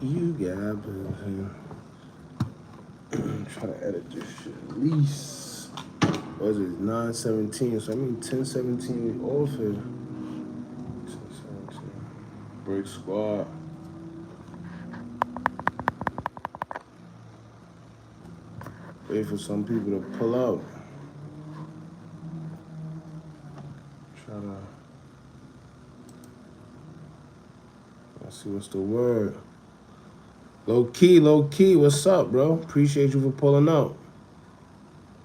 You got busy. I'm trying to edit this shit. At least, what is it, 9:17? So I mean 10:17 we off here. 10:17. Break squad. Wait for some people to pull up. Try to. Let's see what's the word. Low key, what's up, bro? Appreciate you for pulling up.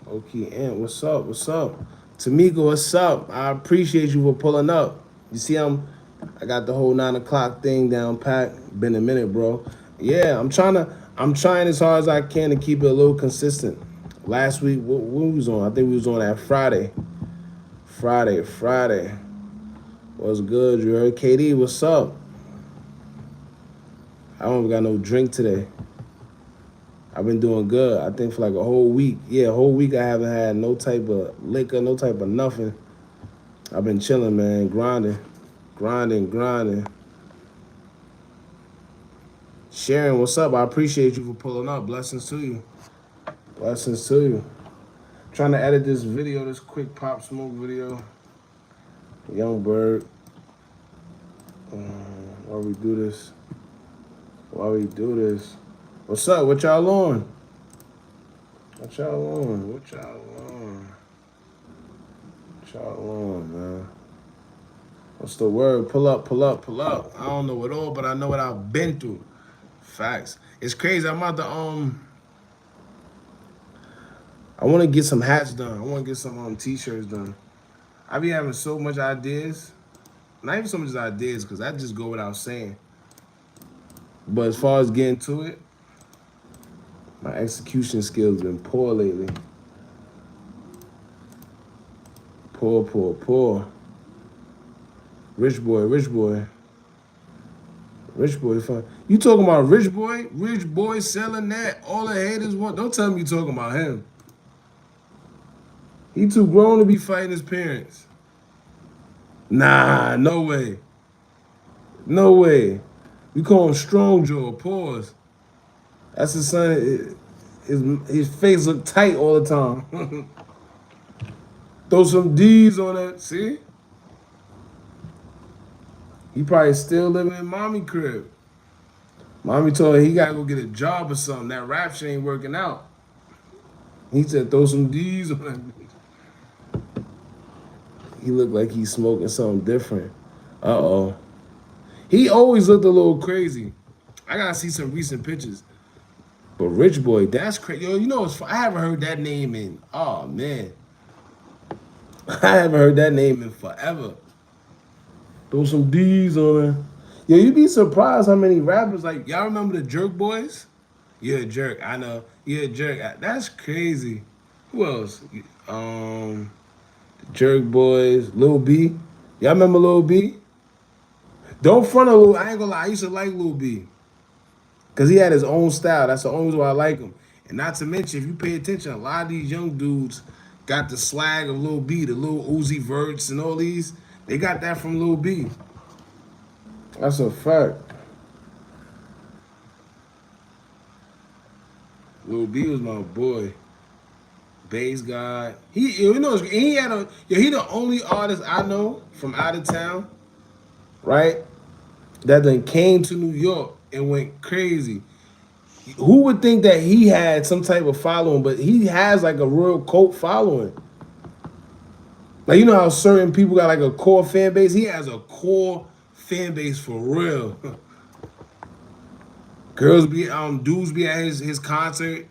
Low key, Ant, what's up? Tamika, what's up? I appreciate you for pulling up. You see, I got the whole 9 o'clock thing down pat. Been a minute, bro. Yeah, I'm trying as hard as I can to keep it a little consistent. Last week, what we was on? I think we was on that Friday. Friday. What's good? You heard KD? What's up? I don't even got no drink today. I've been doing good. I think for like a whole week. Yeah, a whole week I haven't had no type of liquor, no type of nothing. I've been chilling, man, grinding. Sharon, what's up? I appreciate you for pulling up. Blessings to you. Trying to edit this video, this quick Pop Smoke video. Young Bird. Why we do this? What's up? What y'all on? Man? What's the word? Pull up. I don't know it all, but I know what I've been through. Facts. It's crazy. I'm about to I want to get some hats done. I want to get some t-shirts done. I be having so much ideas. Not even so much ideas, because that just go without saying. But as far as getting to it, my execution skills been poor lately. Poor. Rich boy fun. You talking about rich boy selling that, all the haters want. Don't tell me you talking about him. He too grown to be fighting his parents. Nah, no way. We call him Strong Jaw. Pause. That's his son. His face look tight all the time. Throw some D's on that. See? He probably still living in mommy crib. Mommy told her he gotta go get a job or something. That rap shit ain't working out. He said throw some D's on that. He looked like he's smoking something different. Uh-oh. He always looked a little crazy. I gotta see some recent pictures. But Rich Boy, that's crazy. Yo, you know, I haven't heard that name in, oh man. I haven't heard that name in forever. Throw some D's on it. Yo, you'd be surprised how many rappers, like, y'all remember the Jerk Boys? Yeah, Jerk, I know. Yeah, Jerk, that's crazy. Who else? Jerk Boys, Lil B. Y'all remember Lil B? Don't front of Lil, I ain't gonna lie, I used to like Lil B. Because he had his own style. That's the only reason why I like him. And not to mention, if you pay attention, a lot of these young dudes got the swag of Lil B, the Lil Uzi Verts and all these. They got that from Lil B. That's a fact. Lil B was my boy. Bass God. He the only artist I know from out of town, right? That then came to New York and went crazy. Who would think that he had some type of following, but he has like a real cult following. Like, you know how certain people got like a core fan base? He has a core fan base for real. Dudes be at his concert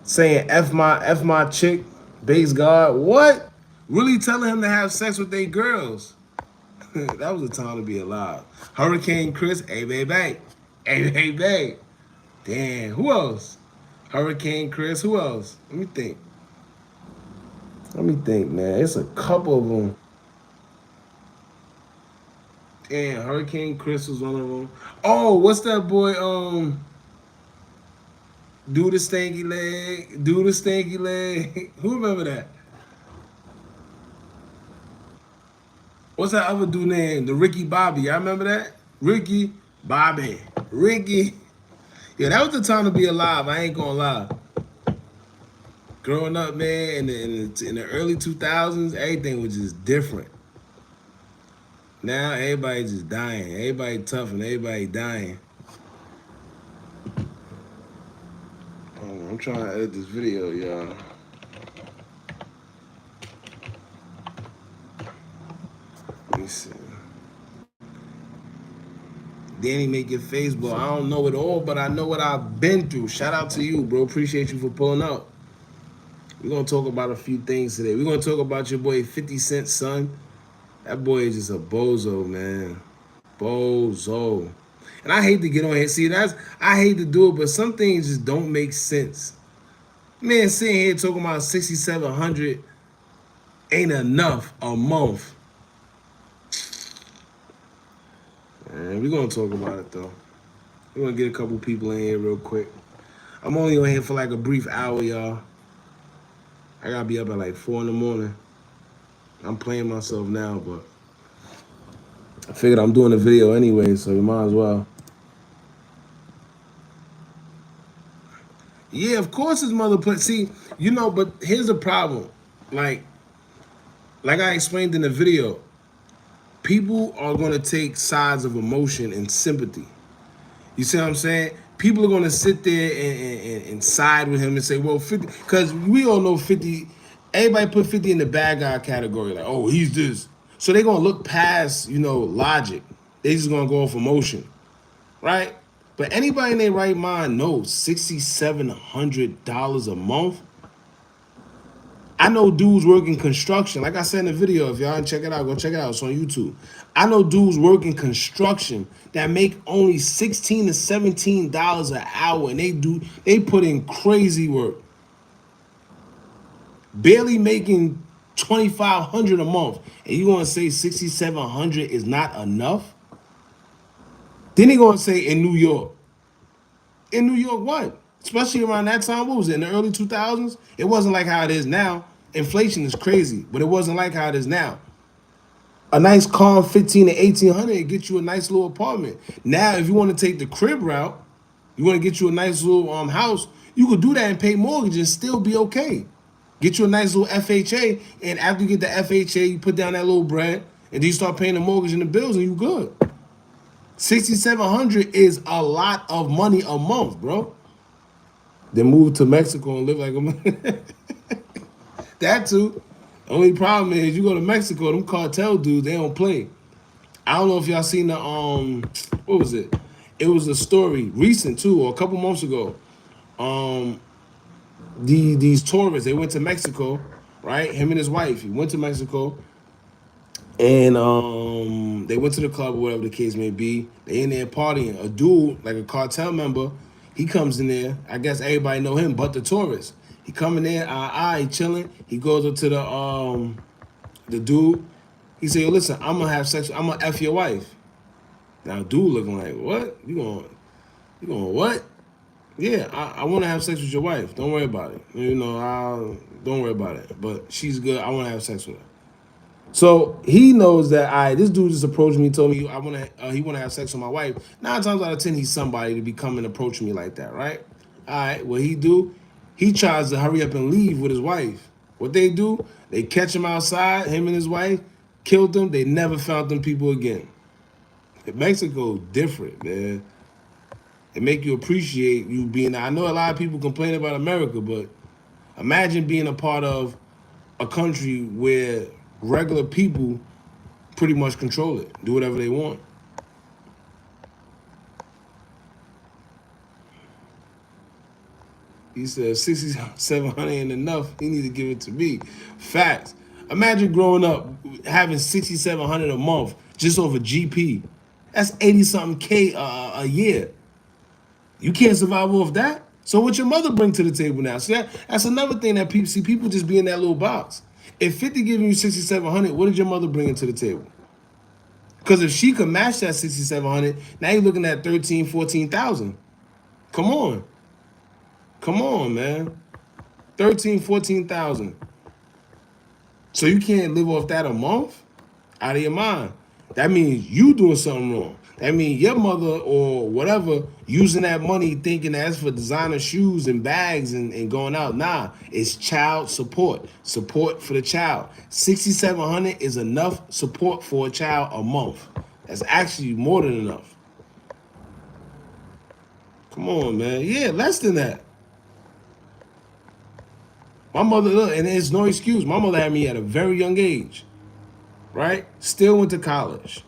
saying F my chick, base God. What? Really telling him to have sex with their girls. That was a time to be alive. Hurricane Chris, hey baby. Damn, who else? Hurricane Chris, who else? Let me think, man. It's a couple of them. Damn, Hurricane Chris was one of them. Oh, what's that boy? Do the stanky leg. Who remember that? What's that other dude name? The Ricky Bobby. I remember that? Ricky Bobby. Ricky. Yeah, that was the time to be alive. I ain't gonna lie. Growing up, man, in the early 2000s, everything was just different. Now everybody just dying. Everybody tough and everybody dying. I'm trying to edit this video, y'all. Let me see. Danny make your face blow. I don't know it all, but I know what I've been through. Shout out to you, bro. Appreciate you for pulling up. We're gonna talk about a few things today. We're gonna talk about your boy 50 Cent son. That boy is just a bozo, man. Bozo. And I hate to get on here. See, I hate to do it, but some things just don't make sense. Man, sitting here talking about 6,700 ain't enough a month. Man, we're gonna talk about it though. We're gonna get a couple people in here real quick. I'm only on here for like a brief hour, y'all. I gotta be up at like 4 in the morning. I'm playing myself now, but I figured I'm doing a video anyway, so you might as well. Yeah, of course his mother put. See, but here's the problem. Like, like I explained in the video, people are gonna take sides of emotion and sympathy. You see what I'm saying? People are gonna sit there and side with him and say, well, 50, because we all know 50. Everybody put 50 in the bad guy category, like, oh, he's this. So they're gonna look past, logic. They just gonna go off emotion, right? But anybody in their right mind knows $6,700 a month. I know dudes working construction. Like I said in the video, if y'all didn't check it out, go check it out. It's on YouTube. I know dudes working construction that make only $16 to $17 an hour, and they put in crazy work. Barely making 2,500 a month, and you gonna say 6,700 is not enough? Then they gonna say in New York. In New York, what? Especially around that time, what was it, in the early 2000s? It wasn't like how it is now. Inflation is crazy, but it wasn't like how it is now. A nice calm 15 to 1,800 and get you a nice little apartment. Now, if you want to take the crib route, you want to get you a nice little house, you could do that and pay mortgage and still be okay. Get you a nice little FHA, and after you get the FHA, you put down that little bread, and then you start paying the mortgage and the bills, and you good. 6,700 is a lot of money a month, bro. Then move to Mexico and live like a that too. Only problem is you go to Mexico, them cartel dudes, they don't play. I don't know if y'all seen the what was it? It was a story recent too, or a couple months ago. These tourists, they went to Mexico, right? Him and his wife, he went to Mexico, and they went to the club or whatever the case may be. They in there partying. A dude, like a cartel member, he comes in there. I guess everybody know him, but the tourists. He come in there, he chilling. He goes up to the dude. He say, "Yo, listen, I'm gonna have sex. I'm gonna f your wife." Now, dude looking like, "What? You going what?" Yeah, I want to have sex with your wife. Don't worry about it. Don't worry about it. But she's good. I want to have sex with her. So he knows that this dude just approached me, told me he want to have sex with my wife. 9 times out of 10, he's somebody to be coming approaching me like that, right? All right, what he do? He tries to hurry up and leave with his wife. What they do? They catch him outside, him and his wife, killed them. They never found them people again. Mexico different, man. It make you appreciate you being. I know a lot of people complain about America, but imagine being a part of a country where regular people pretty much control it, do whatever they want. He said 6,700 ain't enough. He need to give it to me. Facts. Imagine growing up having 6,700 a month just over GP. That's 80 something K a year. You can't survive off that. So what your mother bring to the table now? See, that's another thing that people see. People just be in that little box. If 50 giving you 6,700, what did your mother bring to the table? Because if she could match that 6,700, now you're looking at 13, 14,000. Come on. Come on, man. 13, 14,000. So you can't live off that a month? Out of your mind. That means you doing something wrong. I mean, your mother or whatever using that money thinking that's for designer shoes and bags and going out. Nah, it's child support. Support for the child. 6,700 is enough support for a child a month. That's actually more than enough. Come on, man. Yeah, less than that. My mother, look, and it's no excuse. My mother had me at a very young age, right? Still went to college.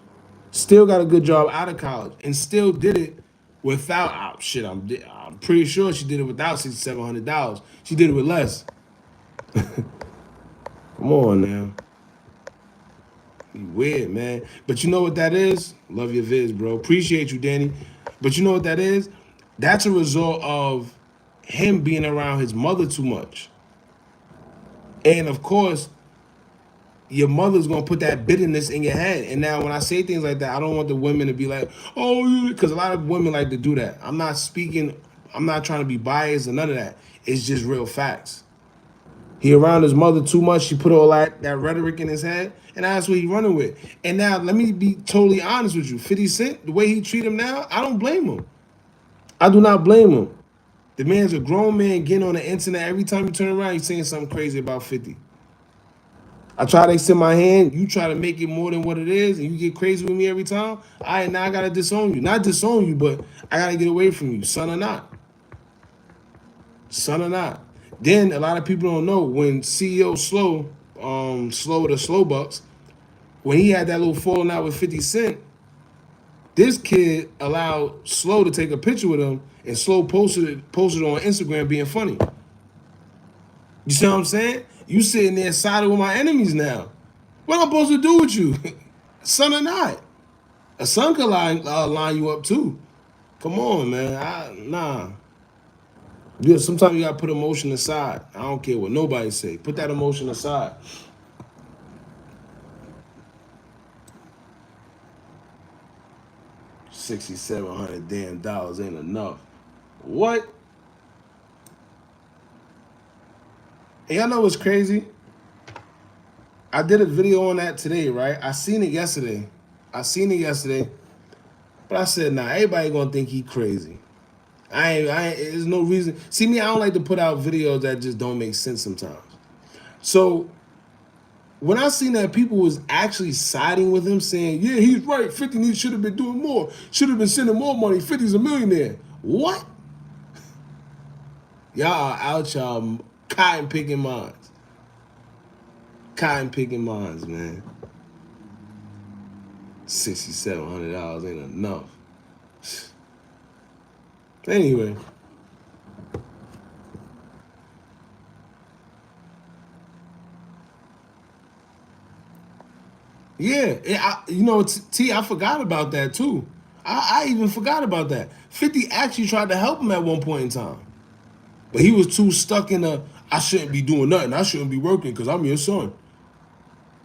Still got a good job out of college and still did it without shit. I'm pretty sure she did it without $6,700. She did it with less. Come on now, you weird man. But you know what that is? Love your vids, bro. Appreciate you, Danny. But you know what that is? That's a result of him being around his mother too much. And of course, your mother's gonna put that bitterness in your head. And now when I say things like that, I don't want the women to be like, oh, because a lot of women like to do that. I'm not trying to be biased or none of that. It's just real facts. He around his mother too much. She put all that rhetoric in his head, and that's what he running with. And now let me be totally honest with you. 50 Cent, the way he treat him now, I don't blame him. I do not blame him. The man's a grown man getting on the internet. Every time you turn around, he's saying something crazy about 50. I try to extend my hand. You try to make it more than what it is, and you get crazy with me every time. Now I gotta disown you. Not disown you, but I gotta get away from you, son or not. Son or not. Then a lot of people don't know when CEO Slow the Slow Bucks, when he had that little falling out with 50 Cent, this kid allowed Slow to take a picture with him, and Slow posted on Instagram being funny. You see what I'm saying? You sitting there siding with my enemies now. What am I supposed to do with you? Son or not? A son could line you up too. Come on, man. Nah. Yeah, sometimes you gotta put emotion aside. I don't care what nobody say. Put that emotion aside. $6,700 damn dollars ain't enough. What? And y'all know what's crazy? I did a video on that today, right? I seen it yesterday, but I said, nah, everybody gonna think he crazy. There's no reason. See me, I don't like to put out videos that just don't make sense sometimes. So when I seen that people was actually siding with him, saying, yeah, he's right, 50 should have been doing more, should have been sending more money, 50's a millionaire. What? Y'all are out y'all cotton picking minds. Cotton picking minds, man. $6,700 ain't enough. Anyway. Yeah, I forgot about that too. I even forgot about that. 50 actually tried to help him at one point in time. But he was too stuck in I shouldn't be doing nothing. I shouldn't be working because I'm your son.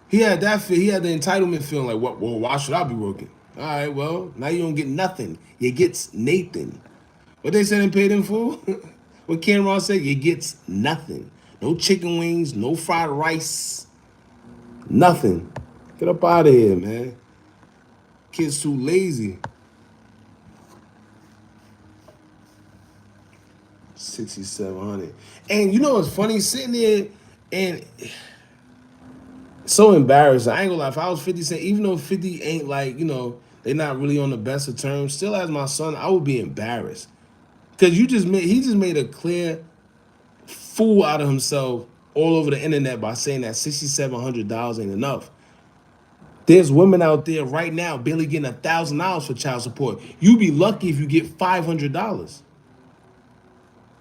He had that feel. He had the entitlement feeling like, what? Well, why should I be working? All right, well, now you don't get nothing. You gets Nathan. What they said and paid him for? What Cameron said? You gets nothing. No chicken wings, no fried rice, nothing. Get up out of here, man. Kid's too lazy. 6,700. And you know what's funny? Sitting there and so embarrassed. I ain't gonna lie. If I was 50 Cent, even though 50 ain't like, they're not really on the best of terms, still as my son, I would be embarrassed. Cause he just made a clear fool out of himself all over the internet by saying that $6,700 ain't enough. There's women out there right now barely getting $1,000 for child support. You be lucky if you get $500.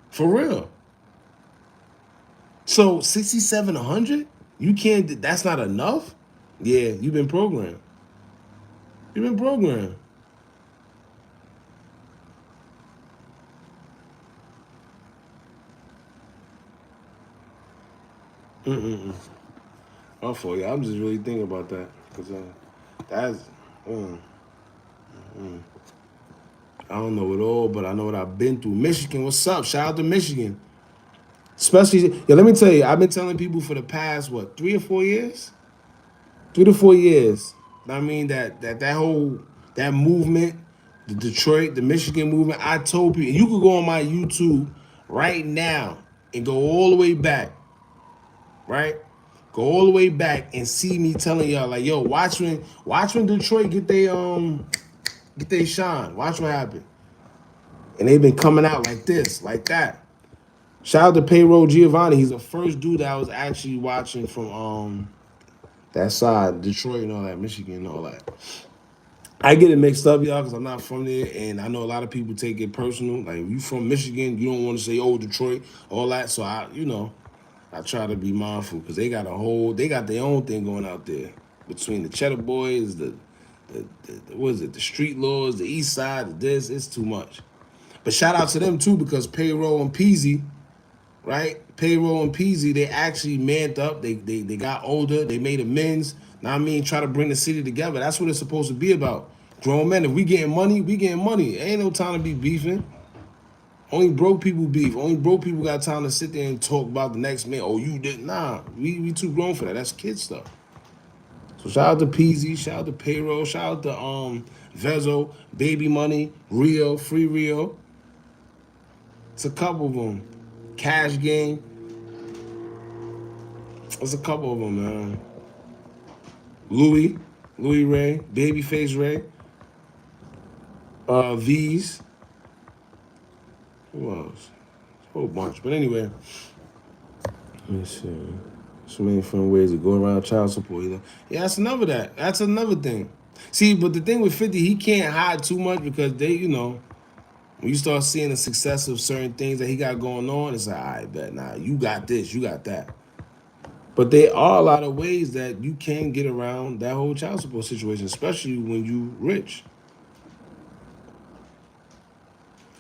For real. So 6,700? You can't. That's not enough. Yeah, you've been programmed. You've been programmed. My fault. Yeah, I'm just really thinking about that because that's. I don't know it all, but I know what I've been through. Michigan, what's up? Shout out to Michigan. Especially, yeah. Let me tell you, I've been telling people for the past 3 or 4 years. 3 to 4 years. I mean that that movement, the Detroit, the Michigan movement. I told people, you could go on my YouTube right now and go all the way back, right? Go all the way back and see me telling y'all like, yo, watch when Detroit get they shine. Watch what happened. And they've been coming out like this, like that. Shout out to Payroll Giovanni. He's the first dude that I was actually watching from that side, Detroit and all that, Michigan and all that. I get it mixed up, y'all, because I'm not from there, and I know a lot of people take it personal. Like, if you from Michigan, you don't want to say, oh, Detroit, all that. So I try to be mindful because they got their own thing going out there between the Cheddar Boys, what is it, the Street Lords, the East Side, it's too much. But shout out to them too because Payroll and Peasy, right? Payroll and Peasy, they actually manned up. They got older. They made amends. Now I mean, try to bring the city together. That's what it's supposed to be about. Grown men. If we getting money, we getting money. Ain't no time to be beefing. Only broke people beef. Only broke people got time to sit there and talk about the next man. Oh, you did nah. We too grown for that. That's kid stuff. So shout out to Peasy, shout out to Payroll, shout out to Vezo, Baby Money, Rio, Free Rio. It's a couple of them. Cash Game. There's a couple of them, man. Louis Ray, Babyface Ray, V's. Who else? A whole bunch. But anyway, let me see. So many fun ways to go around child support. Yeah, That's another thing. See, but the thing with 50, he can't hide too much because when you start seeing the success of certain things that he got going on, it's like, I bet, nah, you got this, you got that. But there are a lot of ways that you can get around that whole child support situation, especially when you rich.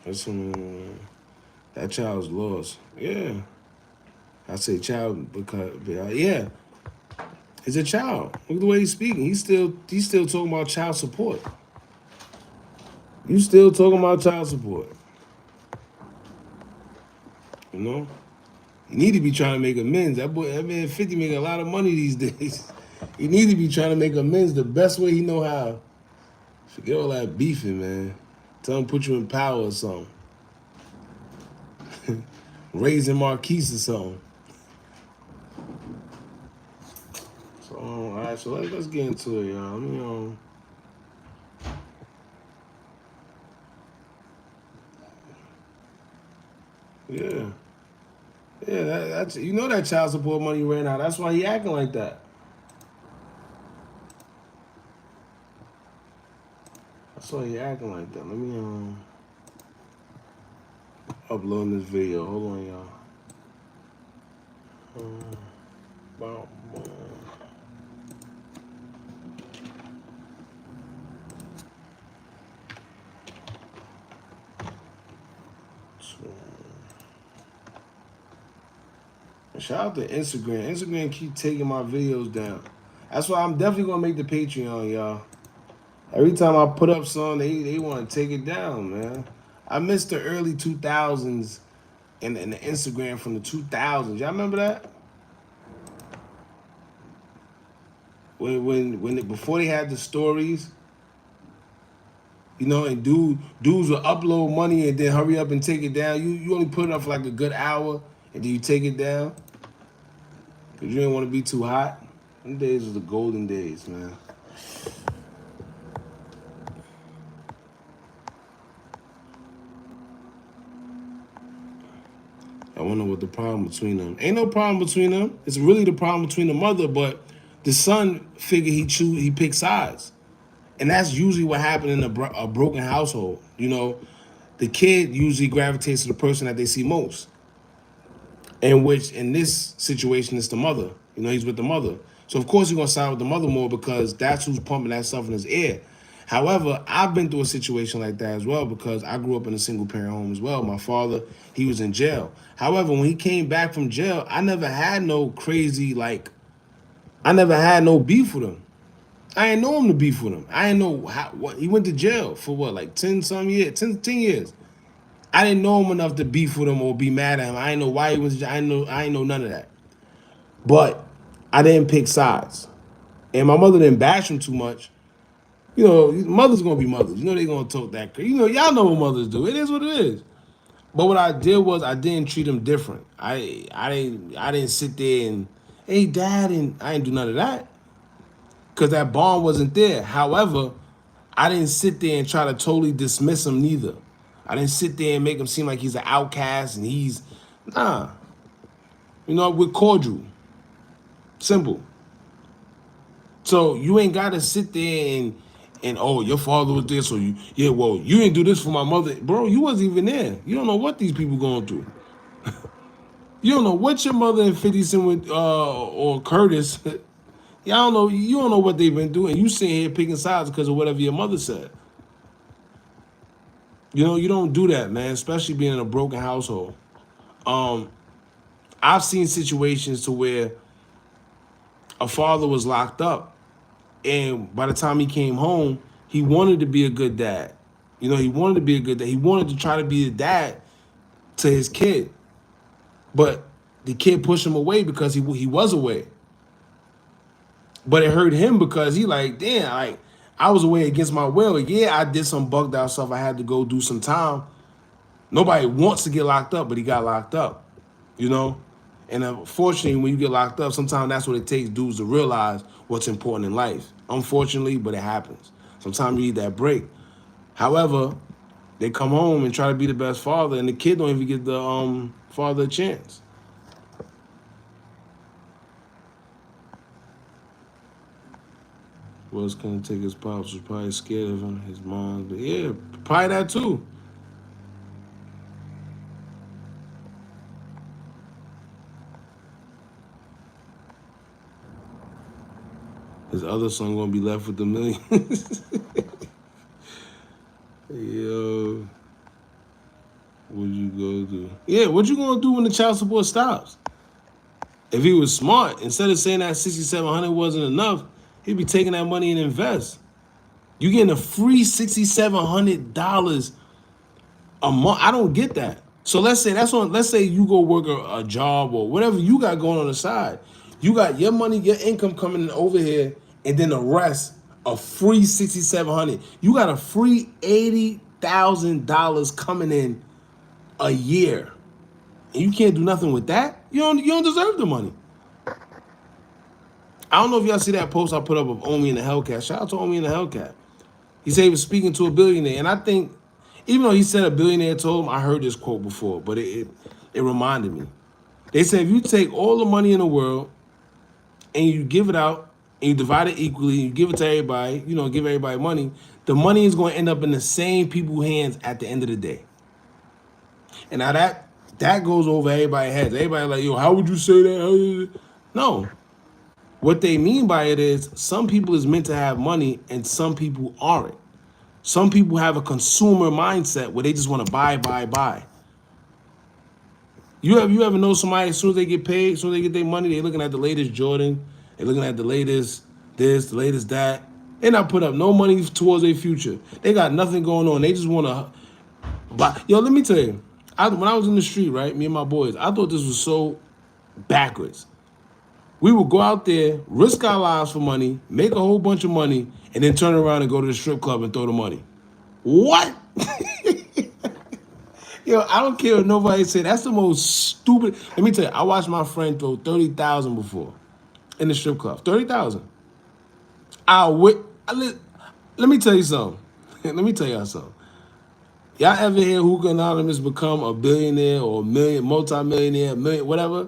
That child's lost. Yeah. I say child because, yeah. It's a child. Look at the way he's speaking. He's still talking about child support. You still talking about child support. You know? You need to be trying to make amends. That man 50 making a lot of money these days. He need to be trying to make amends the best way he know how. Forget all that beefing, man. Tell him put you in power or something. Raising Marquise or something. So, all right, so let's get into it, y'all. Yeah. Yeah, that's that child support money ran out. That's why he acting like that. That's why he acting like that. Let me upload this video. Hold on, y'all. Shout out to Instagram. Instagram keep taking my videos down. That's why I'm definitely gonna make the Patreon, y'all. Every time I put up something, they want to take it down, man. I missed the early 2000s and the Instagram from the 2000s. Y'all remember that? Before they had the stories, and dudes would upload money and then hurry up and take it down. You only put it up for like a good hour and then you take it down because you didn't want to be too hot. Them days was the golden days, man. I wonder what the problem between them. Ain't no problem between them. It's really the problem between the mother, but the son figure he picks sides. And that's usually what happened in a broken household. The kid usually gravitates to the person that they see most. And which, in this situation, is the mother. He's with the mother. So, of course, he's going to side with the mother more because that's who's pumping that stuff in his ear. However, I've been through a situation like that as well because I grew up in a single-parent home as well. My father, he was in jail. However, when he came back from jail, I never had no crazy, I never had no beef with him. I didn't know him to beef with him. I didn't know what he went to jail for 10 years. I didn't know him enough to beef with him or be mad at him. I didn't know why he was. I didn't know none of that. But I didn't pick sides, and my mother didn't bash him too much. You know, mothers gonna be mothers. You know they gonna talk that crazy. You know, y'all know what mothers do. It is what it is. But what I did was I didn't treat them different. I didn't sit there and hey dad and I didn't do none of that because that bond wasn't there. However, I didn't sit there and try to totally dismiss him neither. I didn't sit there and make him seem like he's an outcast and he's nah. You know, we're cordial, simple. So you ain't gotta sit there and oh your father was this or you yeah well you didn't do this for my mother, bro. You wasn't even there. You don't know what these people going through. You don't know what your mother and 50 Cent with or Curtis. Y'all know you don't know what they've been doing. You sitting here picking sides because of whatever your mother said. You know you don't do that, man. Especially being in a broken household. Um, I've seen situations to where a father was locked up, and by the time he came home, he wanted to be a good dad. You know, he wanted to be a good dad. He wanted to try to be a dad to his kid, but the kid pushed him away because he was away. But it hurt him because he like, damn, like I was away against my will. Yeah, I did some bugged out stuff. I had to go do some time. Nobody wants to get locked up, but he got locked up, you know? And unfortunately, when you get locked up, sometimes that's what it takes dudes to realize what's important in life. Unfortunately, but it happens. Sometimes you need that break. However, they come home and try to be the best father, and the kid don't even get the father a chance. Was gonna take his pops, was probably scared of him, his mom, but yeah, probably that too. His other son gonna be left with the millions. Yo, what you go do? Yeah, what you gonna do when the child support stops? If he was smart, instead of saying that 6,700 wasn't enough, he'd be taking that money and invest. You getting a free $6,700 a month. I don't get that. So let's say that's on. Let's say you go work a job or whatever you got going on the side. You got your money, your income coming in over here, and then the rest a free 6,700. You got a free $80,000 coming in a year, and you can't do nothing with that. You don't deserve the money. I don't know if y'all see that post I put up of Omi and the Hellcat. Shout out to Omi and the Hellcat. He said he was speaking to a billionaire, and I think, even though he said a billionaire told him, I heard this quote before, but it reminded me. They said if you take all the money in the world and you give it out and you divide it equally, you give it to everybody, you know, give everybody money, the money is going to end up in the same people's hands at the end of the day. And now that goes over everybody's heads. Everybody like, yo, how would you say that? No. What they mean by it is some people is meant to have money and some people aren't. Some people have a consumer mindset where they just want to buy, buy, buy. You ever know somebody as soon as they get paid, as soon as they get their money, they looking at the latest Jordan, they looking at the latest this, the latest that. They not put up no money towards their future. They got nothing going on. They just want to buy. Yo, let me tell you, when I was in the street, right, me and my boys, I thought this was so backwards. We would go out there, risk our lives for money, make a whole bunch of money, and then turn around and go to the strip club and throw the money. What? Yo, I don't care what nobody say. That's the most stupid. Let me tell you, I watched my friend throw 30,000 before in the strip club. 30,000. Let me tell you something. Let me tell y'all something. Y'all ever hear Hookah Anonymous become a billionaire or a multi-millionaire, whatever?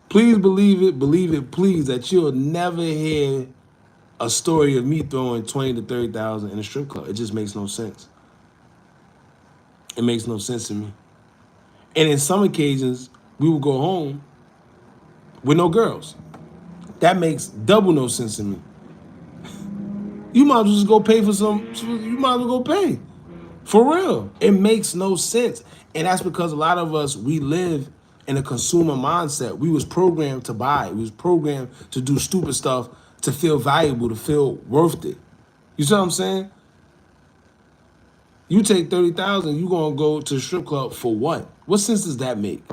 Please believe it, please, that you'll never hear a story of me throwing 20 to 30,000 in a strip club. It just makes no sense. It makes no sense to me. And in some occasions, we will go home with no girls. That makes double no sense to me. You might as well just go pay for you might as well go pay. For real. It makes no sense. And that's because a lot of us, we live in a consumer mindset. We was programmed to buy. We was programmed to do stupid stuff, to feel valuable, to feel worth it. You see what I'm saying? You take 30,000, you gonna go to the strip club for what? What sense does that make?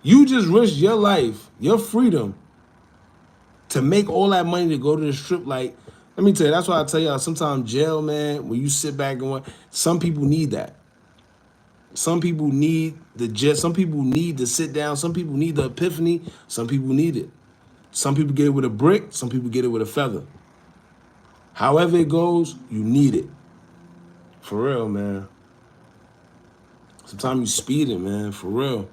You just risked your life, your freedom, to make all that money to go to the strip. Like Let me tell you, that's why I tell y'all sometimes jail, man, when you sit back and some people need that. Some people need the jet, some people need to sit down, some people need the epiphany, some people need it. Some people get it with a brick, some people get it with a feather. However it goes, you need it. For real, man. Sometimes you speeding, man, for real.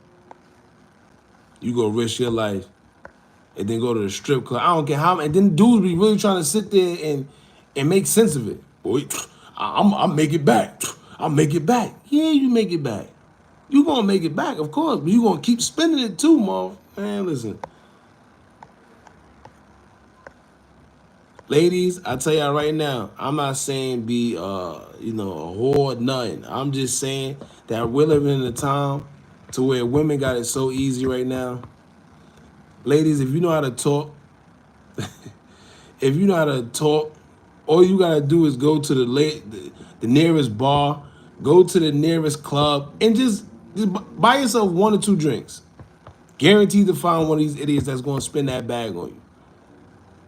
You go risk your life and then go to the strip club. I don't care how, and then dudes be really trying to sit there and make sense of it. Boy, I'll make it back. I'll make it back. Yeah, you make it back. You gonna make it back, of course, but you gonna keep spending it too, Marv. Man, listen. Ladies, I tell y'all right now, I'm not saying be a whore, nothing. I'm just saying that we're living in a time to where women got it so easy right now. Ladies, if you know how to talk, if you know how to talk, all you gotta do is go to the nearest bar, go to the nearest club, and just buy yourself 1 or 2 drinks. Guaranteed to find one of these idiots that's gonna spend that bag on you.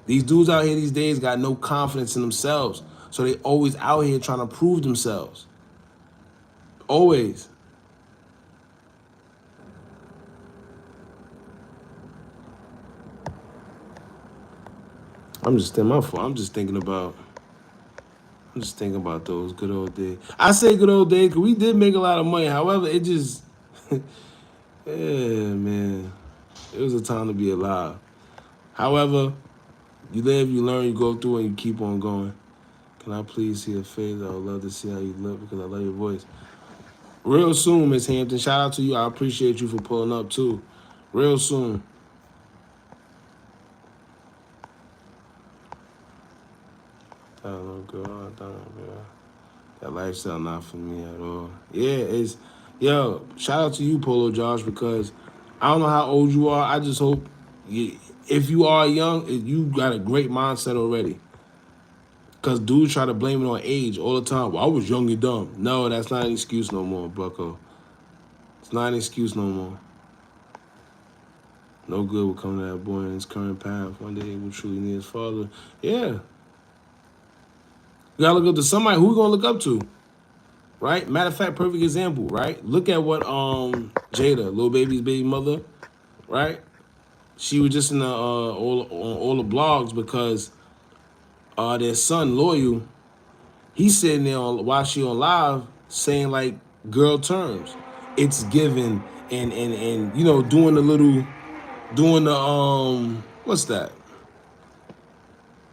These dudes out here these days got no confidence in themselves, so they always out here trying to prove themselves. Always. I'm just thinking about those good old days. I say good old days because we did make a lot of money. However, it just, yeah, man, it was a time to be alive. However, you live, you learn, you go through, and you keep on going. Can I please see your face? I would love to see how you look because I love your voice. Real soon, Miss Hampton. Shout out to you. I appreciate you for pulling up too. Real soon. Girl. That lifestyle not for me at all. Yeah, shout out to you, Polo Josh, because I don't know how old you are. I just hope if you are young, you got a great mindset already. Because dudes try to blame it on age all the time. Well, I was young and dumb. No, that's not an excuse no more, bucko. It's not an excuse no more. No good will come to that boy in his current path. One day he will truly need his father. Yeah. You gotta look up to somebody. Who we gonna look up to? Right? Matter of fact, perfect example, right? Look at what Jada, Lil Baby's baby mother, right? She was just in the all the blogs because their son, Loyal, he's sitting there while she on live saying like girl terms. It's given and doing the what's that?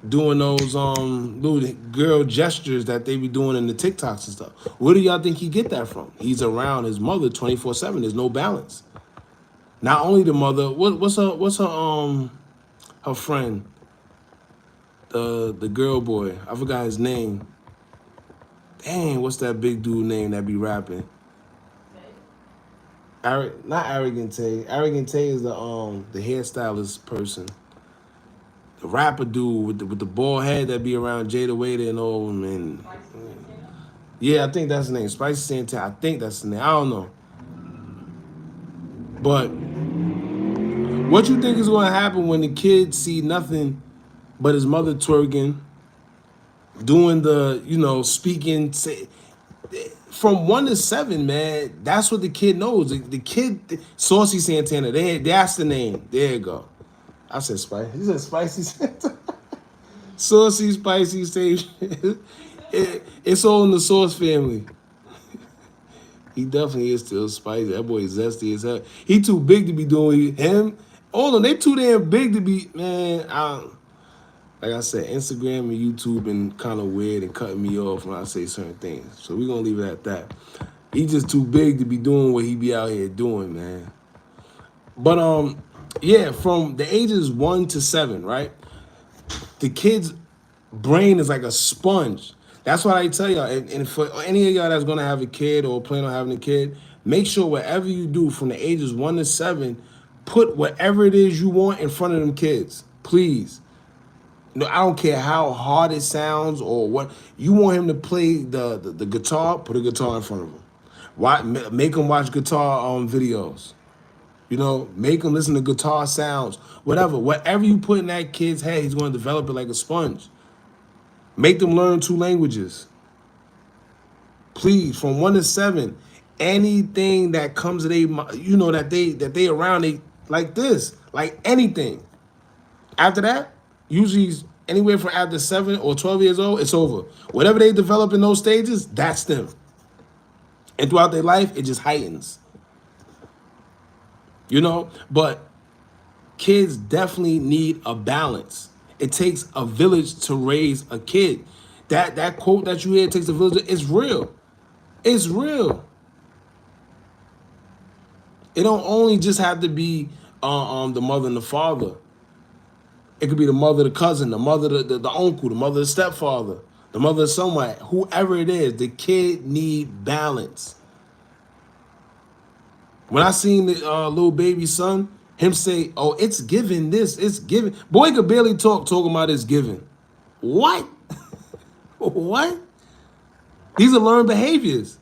Doing those little girl gestures that they be doing in the TikToks and stuff. Where do y'all think he get that from? He's around his mother 24/7. There's no balance. Not only the mother, what's her friend, the girl boy. I forgot his name. Dang, what's that big dude name that be rapping? Not Arrogant Tay. Arrogant Tay is the hairstylist person. The rapper dude with the bald head that be around Jada Waiter and all and yeah, I think that's the name. Spicy Santana. I think that's the name. I don't know. But what you think is going to happen when the kid see nothing but his mother twerking, doing the speaking? From 1 to 7, man, that's what the kid knows. The kid, Saucy Santana. That's the name. There you go. I said spicy. You said Spicy Santana. Saucy, spicy, same shit. It's all in the Sauce family. He definitely is still spicy. That boy is zesty as hell. He too big to be doing him. All of them, they too damn big to be, man. Like I said, Instagram and YouTube been kind of weird and cutting me off when I say certain things. So we're going to leave it at that. He just too big to be doing what he be out here doing, man. But, yeah, from the ages 1 to 7, right? The kid's brain is like a sponge. That's why I tell y'all, and for any of y'all that's gonna have a kid or plan on having a kid, make sure whatever you do from the ages 1 to 7, put whatever it is you want in front of them kids, please. No, I don't care how hard it sounds or what. You want him to play the guitar, put a guitar in front of him. Why make him watch guitar videos? Make him listen to guitar sounds, whatever. Whatever you put in that kid's head, he's going to develop it like a sponge. Make them learn 2 languages. Please, from 1 to 7, anything that comes to they, that they around they like this, like anything. After that, usually anywhere from after 7 or 12 years old, it's over. Whatever they develop in those stages, that's them. And throughout their life, it just heightens. But kids definitely need a balance. It takes a village to raise a kid. That quote that you hear, it takes a village, it's real. It's real. It don't only just have to be the mother and the father. It could be the mother, the cousin, the mother, the uncle, the mother, the stepfather, the mother of someone, whoever it is. The kid need balance. When I seen the little baby son, him say, "Oh, it's giving this, it's giving." Boy could barely talking about it's giving. What? What? These are learned behaviors.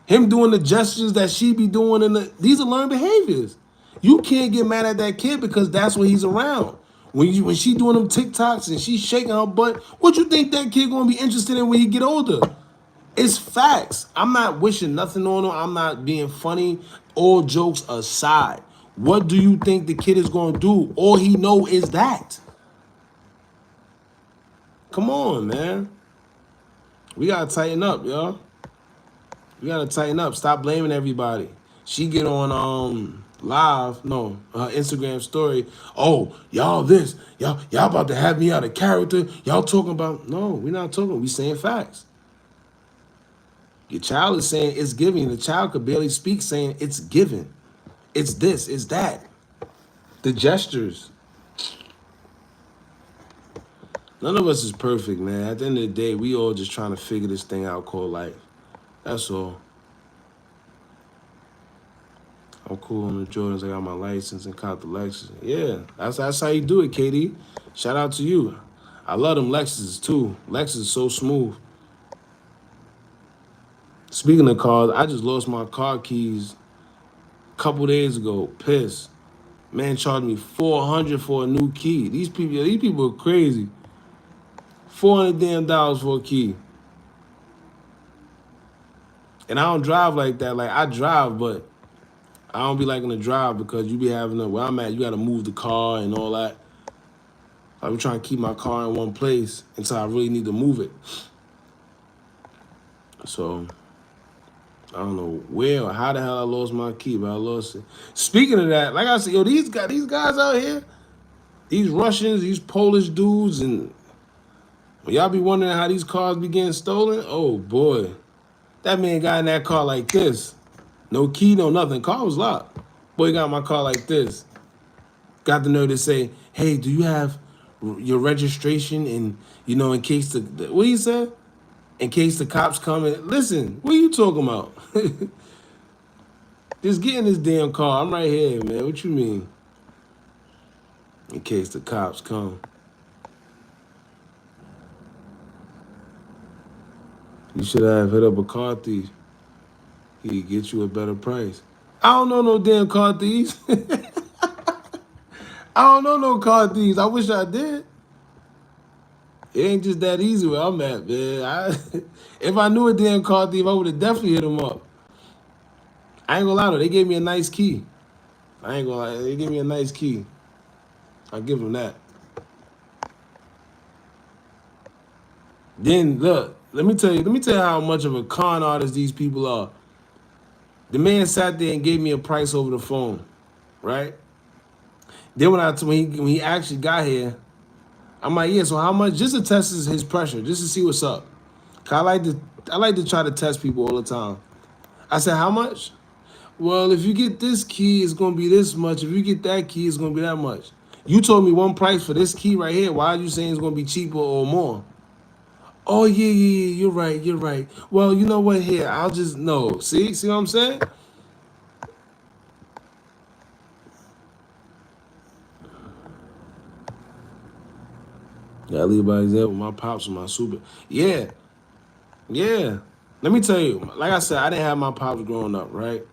Him doing the gestures that she be doing these are learned behaviors. You can't get mad at that kid because that's what he's around. When she doing them TikToks and she's shaking her butt, what you think that kid gonna be interested in when he get older? It's facts. I'm not wishing nothing on him. I'm not being funny. All jokes aside, what do you think the kid is gonna do? All he know is that. Come on, man. We gotta tighten up, y'all. We gotta tighten up. Stop blaming everybody. She get on live, no, her Instagram story. Oh, y'all this, y'all about to have me out of character. Y'all talking about, no, we're not talking, we saying facts. Your child is saying it's giving. The child could barely speak saying it's given. It's this, it's that. The gestures. None of us is perfect, man. At the end of the day, we all just trying to figure this thing out called life. That's all. I'm cool on the Jordans. I got my license and caught the Lexus. Yeah, that's how you do it, KD. Shout out to you. I love them Lexuses too. Lexus is so smooth. Speaking of cars, I just lost my car keys a couple days ago. Pissed. Man charged me $400 for a new key. These people are crazy. $400 damn for a key. And I don't drive like that. Like I drive, but I don't be liking to drive because you be having where I'm at, you gotta move the car and all that. I be trying to keep my car in one place until I really need to move it. So I don't know where or how the hell I lost my key, but I lost it. Speaking of that, like I said, yo, these guys out here, these Russians, these Polish dudes, and when y'all be wondering how these cars be getting stolen, oh boy. That man got in that car like this. No key, no nothing. Car was locked. Boy got my car like this. Got the nerve to say, hey, do you have your registration in case what he said? In case the cops come and listen, what are you talking about? Just get in this damn car. I'm right here, man. What you mean? In case the cops come. You should have hit up a car thief. He'd get you a better price. I don't know no damn car thieves. I don't know no car thieves. I wish I did. It ain't just that easy where I'm at, man. If I knew a damn car thief, I would have definitely hit him up. I ain't gonna lie though, they gave me a nice key. I ain't gonna lie, they gave me a nice key. I'll give them that. Then look, let me tell you how much of a con artist these people are. The man sat there and gave me a price over the phone, right? Then when he actually got here, I'm like, yeah, so how much? Just to test his pressure, just to see what's up. I like to try to test people all the time. I said, how much? Well, if you get this key, it's gonna be this much. If you get that key, it's gonna be that much. You told me one price for this key right here. Why are you saying it's gonna be cheaper or more? Oh yeah, you're right. Well, you know what? Here, I'll just no. See what I'm saying? Gotta leave by example. My pops and my super. Yeah. Let me tell you, like I said, I didn't have my pops growing up, right?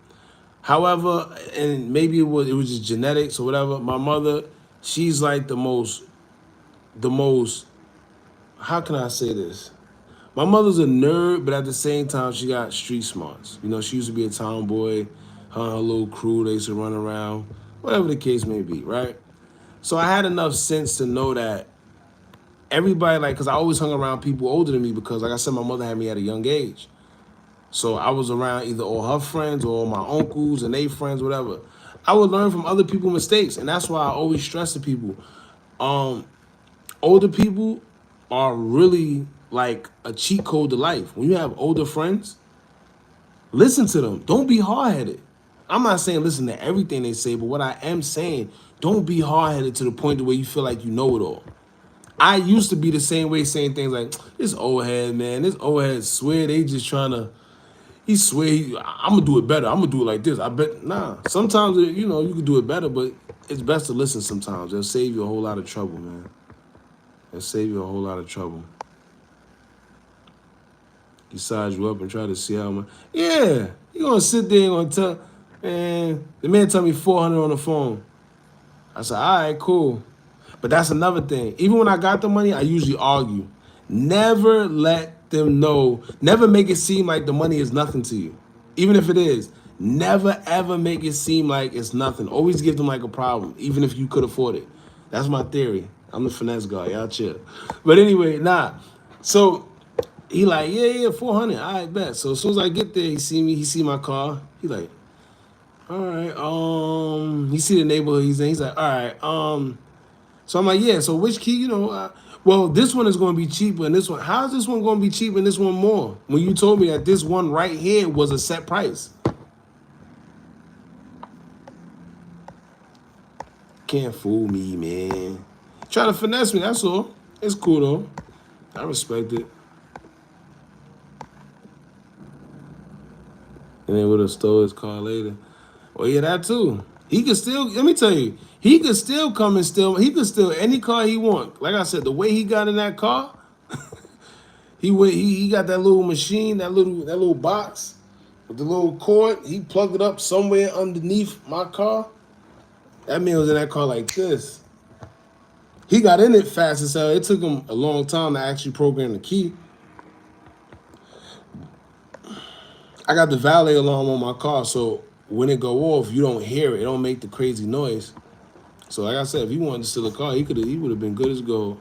However, and maybe it was just genetics or whatever. My mother, she's like the most how can I say this? My mother's a nerd, but at the same time, she got street smarts. You know, she used to be a tomboy. Her and her little crew, they used to run around, whatever the case may be, right? So I had enough sense to know that everybody, like, because I always hung around people older than me because, like I said, my mother had me at a young age. So I was around either all her friends or all my uncles and they friends, whatever. I would learn from other people's mistakes, and that's why I always stress to people. Um, Older people are really like a cheat code to life. When you have older friends, listen to them. Don't be hard headed. I'm not saying listen to everything they say, but what I am saying, don't be hard headed to the point to where you feel like you know it all. I used to be the same way, saying things like, "This old head, man. This old head swear they just trying to. He swear I'm gonna do it better. I'm gonna do it like this. I bet nah. Sometimes you know you can do it better, but it's best to listen. Sometimes it'll save you a whole lot of trouble, man. It'll save you a whole lot of trouble. He size you up and try to see how much. Yeah, you gonna sit there and gonna tell, man. The man tell me 400 on the phone. I said, all right, cool. But that's another thing. Even when I got the money, I usually argue. Never let them know. Never make it seem like the money is nothing to you, even if it is. Never ever make it seem like it's nothing. Always give them like a problem, even if you could afford it. That's my theory. I'm the finesse guy. Y'all chill. But anyway, nah. So he like, yeah, 400. All right, bet. So as soon as I get there, he see me. He see my car. He like, all right. He see the neighborhood he's in. He's like, all right. So I'm like, yeah. So which key, you know? Well, this one is going to be cheaper, and this one. How is this one going to be cheaper and this one more? When you told me that this one right here was a set price. Can't fool me, man. Try to finesse me. That's all. It's cool though. I respect it. And then would have stole his car later. Well, yeah, that too. He could still, let me tell you, he could still come and steal, he could steal any car he want. Like I said, the way he got in that car, he got that little machine, that little box with the little cord. He plugged it up somewhere underneath my car. That man was in that car like this. He got in it fast as hell. It took him a long time to actually program the key. I got the valet alarm on my car, so when it go off, you don't hear it. It don't make the crazy noise. So like I said, if he wanted to steal a car, he would have been good as gold.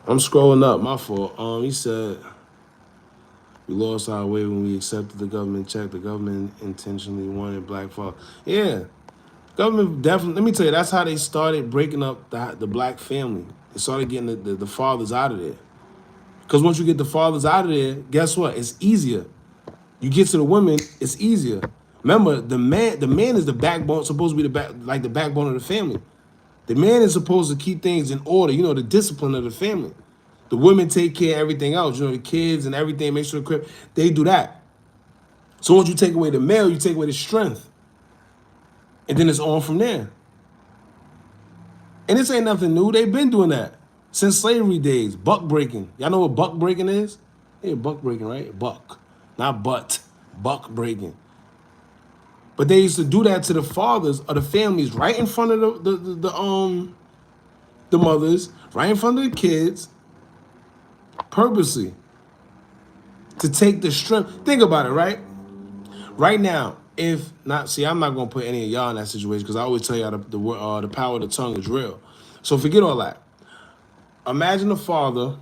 I'm scrolling up, my fault. He said we lost our way when we accepted the government check. The government intentionally wanted black folk. Yeah. Government definitely, let me tell you, that's how they started breaking up the black family. They started getting the fathers out of there. Because once you get the fathers out of there, guess what? It's easier. You get to the women, it's easier. Remember, the man is the backbone, supposed to be the backbone of the family. The man is supposed to keep things in order, you know, the discipline of the family. The women take care of everything else, you know, the kids and everything, make sure the crib, they do that. So once you take away the male, you take away the strength. And then it's on from there. And this ain't nothing new. They've been doing that since slavery days. Buck breaking. Y'all know what buck breaking is? Yeah, buck breaking, right? Buck. Not butt. Buck breaking. But they used to do that to the fathers of the families right in front of the mothers, right in front of the kids, purposely. To take the strength. Think about it, right? Right now, if not, see, I'm not gonna put any of y'all in that situation because I always tell y'all the power of the tongue is real. So forget all that. Imagine a father,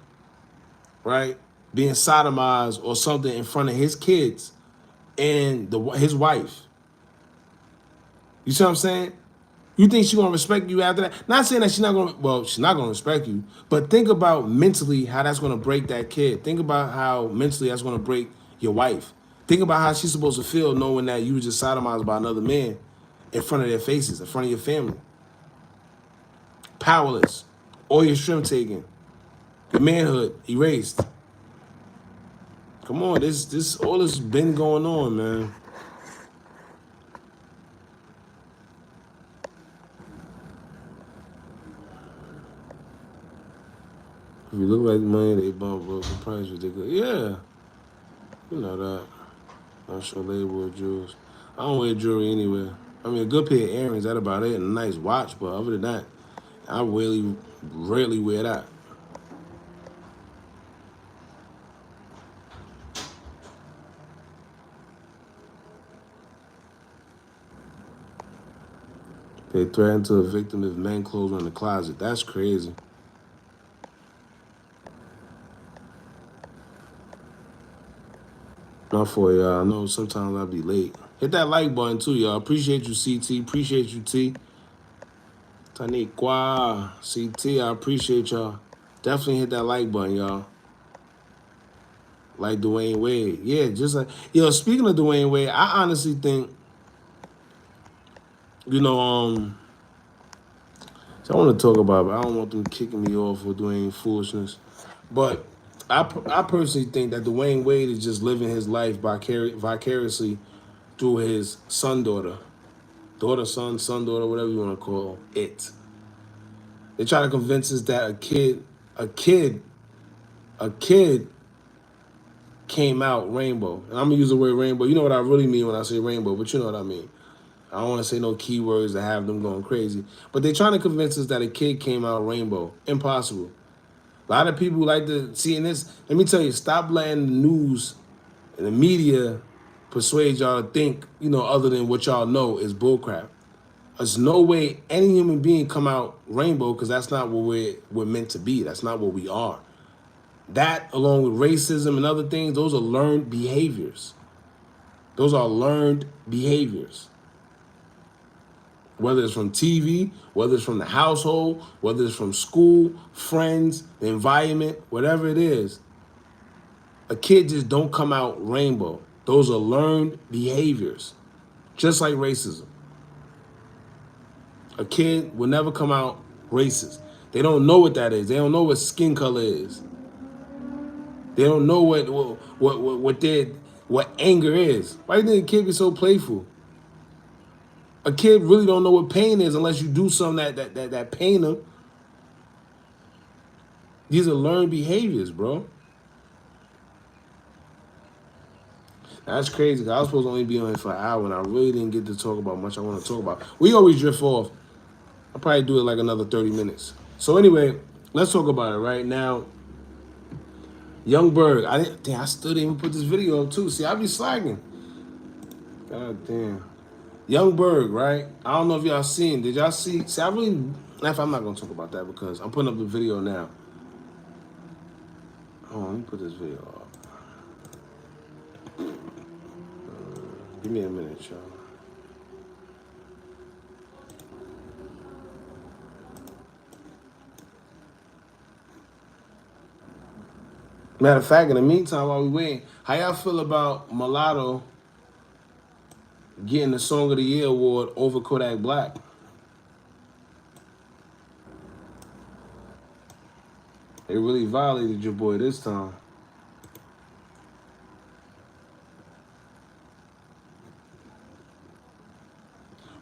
right, being sodomized or something in front of his kids and his wife. You see what I'm saying? You think she's gonna respect you after that? Not saying that she's not gonna respect you, but think about mentally how that's gonna break that kid. Think about how mentally that's gonna break your wife. Think about how she's supposed to feel knowing that you were just sodomized by another man in front of their faces, in front of your family. Powerless. All your strength taken. Your manhood erased. Come on, this all this been going on, man. If you look like money, they bump up the price ridiculous. Yeah, you know that. National label of Jews. I don't wear jewelry anywhere. I mean, a good pair of earrings, that about it, and a nice watch. But other than that, I really rarely wear that. They threaten to a victim if men clothes are in the closet. That's crazy. Not for y'all. I know sometimes I'll be late. Hit that like button too, y'all. Appreciate you, CT. Appreciate you, T. Taniqua, CT. I appreciate y'all. Definitely hit that like button, y'all. Like Dwayne Wade. Yeah, just like, speaking of Dwayne Wade, I honestly think, you know, so I want to talk about it. I don't want them kicking me off for doing foolishness. But I personally think that Dwayne Wade is just living his life vicariously through his son, daughter, whatever you want to call it. They try to convince us that a kid, a kid came out rainbow. And I'm gonna use the word rainbow. You know what I really mean when I say rainbow, but you know what I mean. I don't want to say no keywords that have them going crazy. But they're trying to convince us that a kid came out rainbow. Impossible. A lot of people like to see in this. Let me tell you, stop letting the news and the media persuade y'all to think, other than what y'all know is bullcrap. There's no way any human being come out rainbow because that's not what we're meant to be. That's not what we are. That, along with racism and other things, those are learned behaviors. Those are learned behaviors. Whether it's from TV, whether it's from the household, whether it's from school, friends, the environment, whatever it is, a kid just don't come out rainbow. Those are learned behaviors, just like racism. A kid will never come out racist. They don't know what that is. They don't know what skin color is. They don't know what anger is. Why do you think a kid be so playful? A kid really don't know what pain is unless you do something that pain them. These are learned behaviors, bro. That's crazy. I was supposed to only be on here for an hour, and I really didn't get to talk about much I want to talk about. We always drift off. I'll probably do it like another 30 minutes. So anyway, let's talk about it right now. Young Berg. I still didn't even put this video up too. See, I be slacking. God damn. Young Berg, right? I don't know if y'all seen. Did y'all see? See, I'm not gonna talk about that because I'm putting up the video now. Oh, let me put this video up. Give me a minute, y'all. Matter of fact, in the meantime, while we waiting, how y'all feel about Mulatto getting the Song of the Year award over Kodak Black? They really violated your boy this time.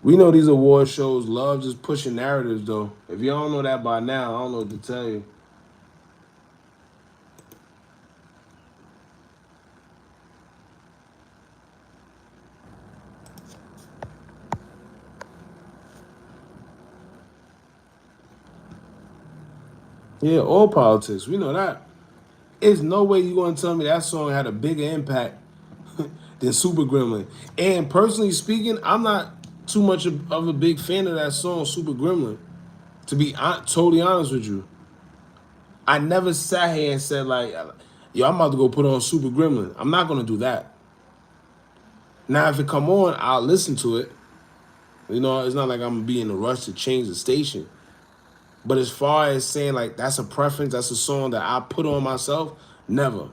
We know these award shows love just pushing narratives, though. If y'all don't know that by now, I don't know what to tell you. Yeah, all politics. We know that. There's no way you gonna tell me that song had a bigger impact than Super Gremlin. And personally speaking, I'm not too much of a big fan of that song, Super Gremlin. To be totally honest with you, I never sat here and said like, "Yo, I'm about to go put on Super Gremlin." I'm not gonna do that. Now, if it come on, I'll listen to it. It's not like I'm gonna be in a rush to change the station. But as far as saying like that's a preference, that's a song that I put on myself, never.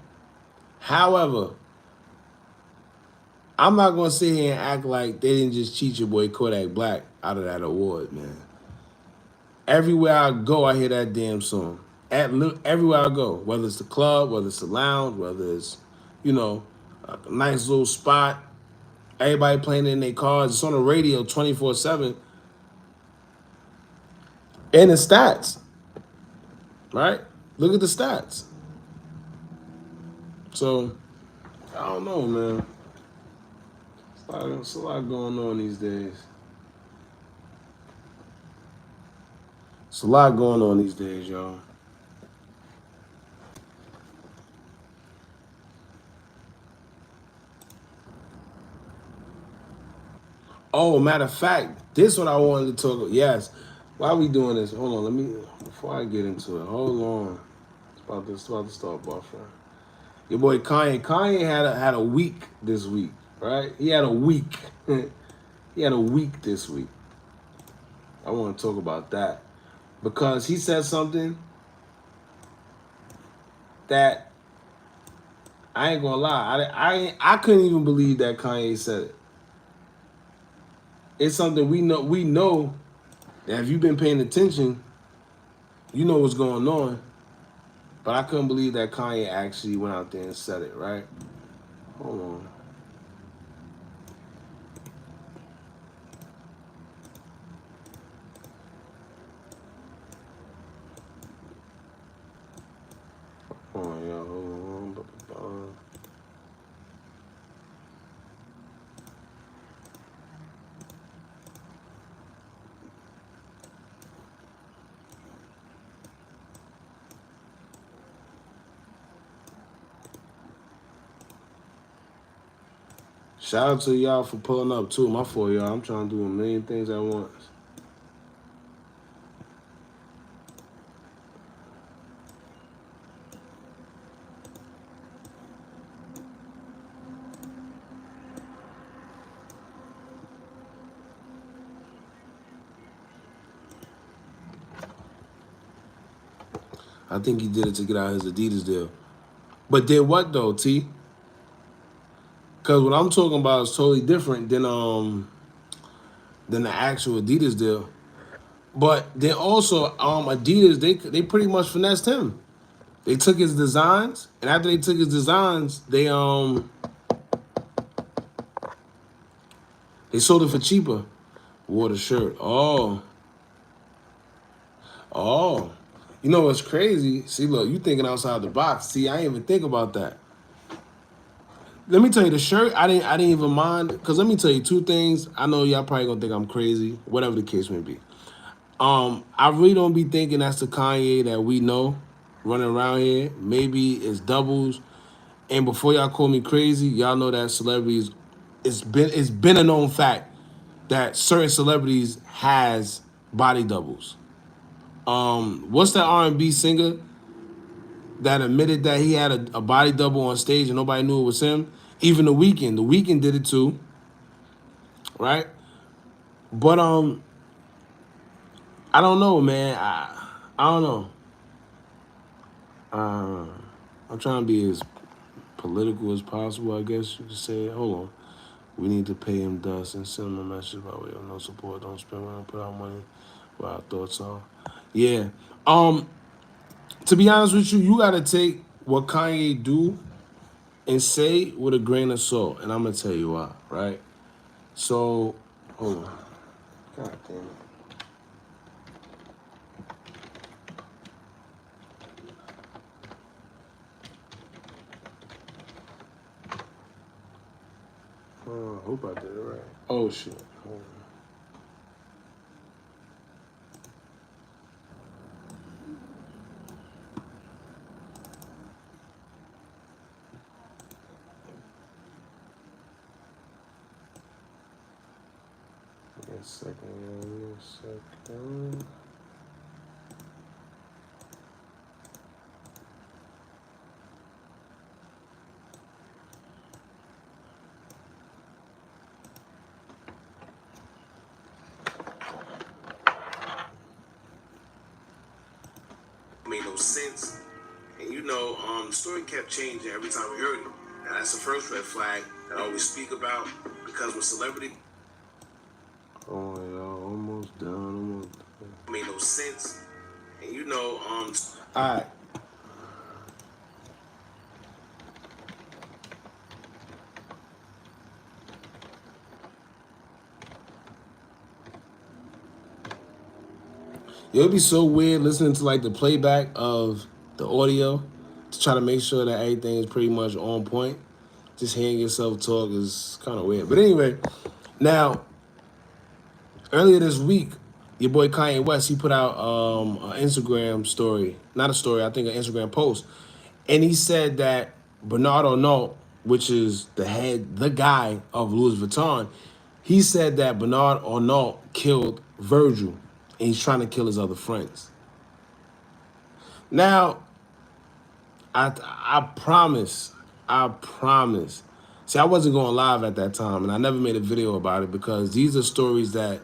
However, I'm not gonna sit here and act like they didn't just cheat your boy Kodak Black out of that award, man. Everywhere I go, I hear that damn song. Everywhere I go, whether it's the club, whether it's the lounge, whether it's, a nice little spot, everybody playing in their cars. It's on the radio 24/7. And the stats, right? Look at the stats. So, I don't know, man. It's a lot going on these days. It's a lot going on these days, y'all. Oh, matter of fact, this is what I wanted to talk about. Yes. Why are we doing this? Hold on, let me before I get into it. Hold on. It's about to start buffering. Your boy Kanye. Kanye had a week this week, right? He had a week. He had a week this week. I want to talk about that because he said something that I ain't gonna lie. I couldn't even believe that Kanye said it. It's something we know. We know that if you've been paying attention, you know what's going on. But I couldn't believe that Kanye actually went out there and said it. Right? Hold on. Hold on, y'all. Hold on. Shout out to y'all for pulling up too. My fault, y'all. I'm trying to do a million things at once. I think he did it to get out his Adidas deal. But did what though, T? Because what I'm talking about is totally different than the actual Adidas deal. But then also Adidas they pretty much finessed him. They took his designs, and after they took his designs, they sold it for cheaper. Wore the shirt. Oh. You know what's crazy? See, look, you thinking outside the box. See, I didn't even think about that. Let me tell you, the shirt, I didn't even mind. Cause let me tell you two things. I know y'all probably gonna think I'm crazy, whatever the case may be. I really don't be thinking that's the Kanye that we know running around here. Maybe it's doubles. And before y'all call me crazy, y'all know that celebrities, it's been a known fact that certain celebrities has body doubles. What's that R&B singer that admitted that he had a body double on stage and nobody knew it was him? Even the Weeknd did it too, right? But I don't know, man. I don't know. Uh, I'm trying to be as political as possible, I guess you could say. Hold on. We need to pay him dust and send him a message by way of no support. Don't spend money, put out money where our thoughts are. Yeah. To be honest with you, you gotta take what Kanye do and say with a grain of salt. And I'm gonna tell you why, right? So hold on. God damn it. I hope I did it right. Oh shit. Hold on. Give me a second. Give me a second. Made no sense. And you know, the story kept changing every time we heard it. Now that's the first red flag that I always speak about because with celebrity. Oh, y'all, almost done. Almost done. Made no sense. And you know, all right. It'll be so weird listening to like the playback of the audio to try to make sure that everything is pretty much on point. Just hearing yourself talk is kind of weird. But anyway, now earlier this week, your boy Kanye West, he put out an Instagram story, not a story, I think an Instagram post, and he said that Bernard Arnault, which is the guy of Louis Vuitton, he said that Bernard Arnault killed Virgil, and he's trying to kill his other friends. Now, I promise, I promise. See, I wasn't going live at that time, and I never made a video about it because these are stories that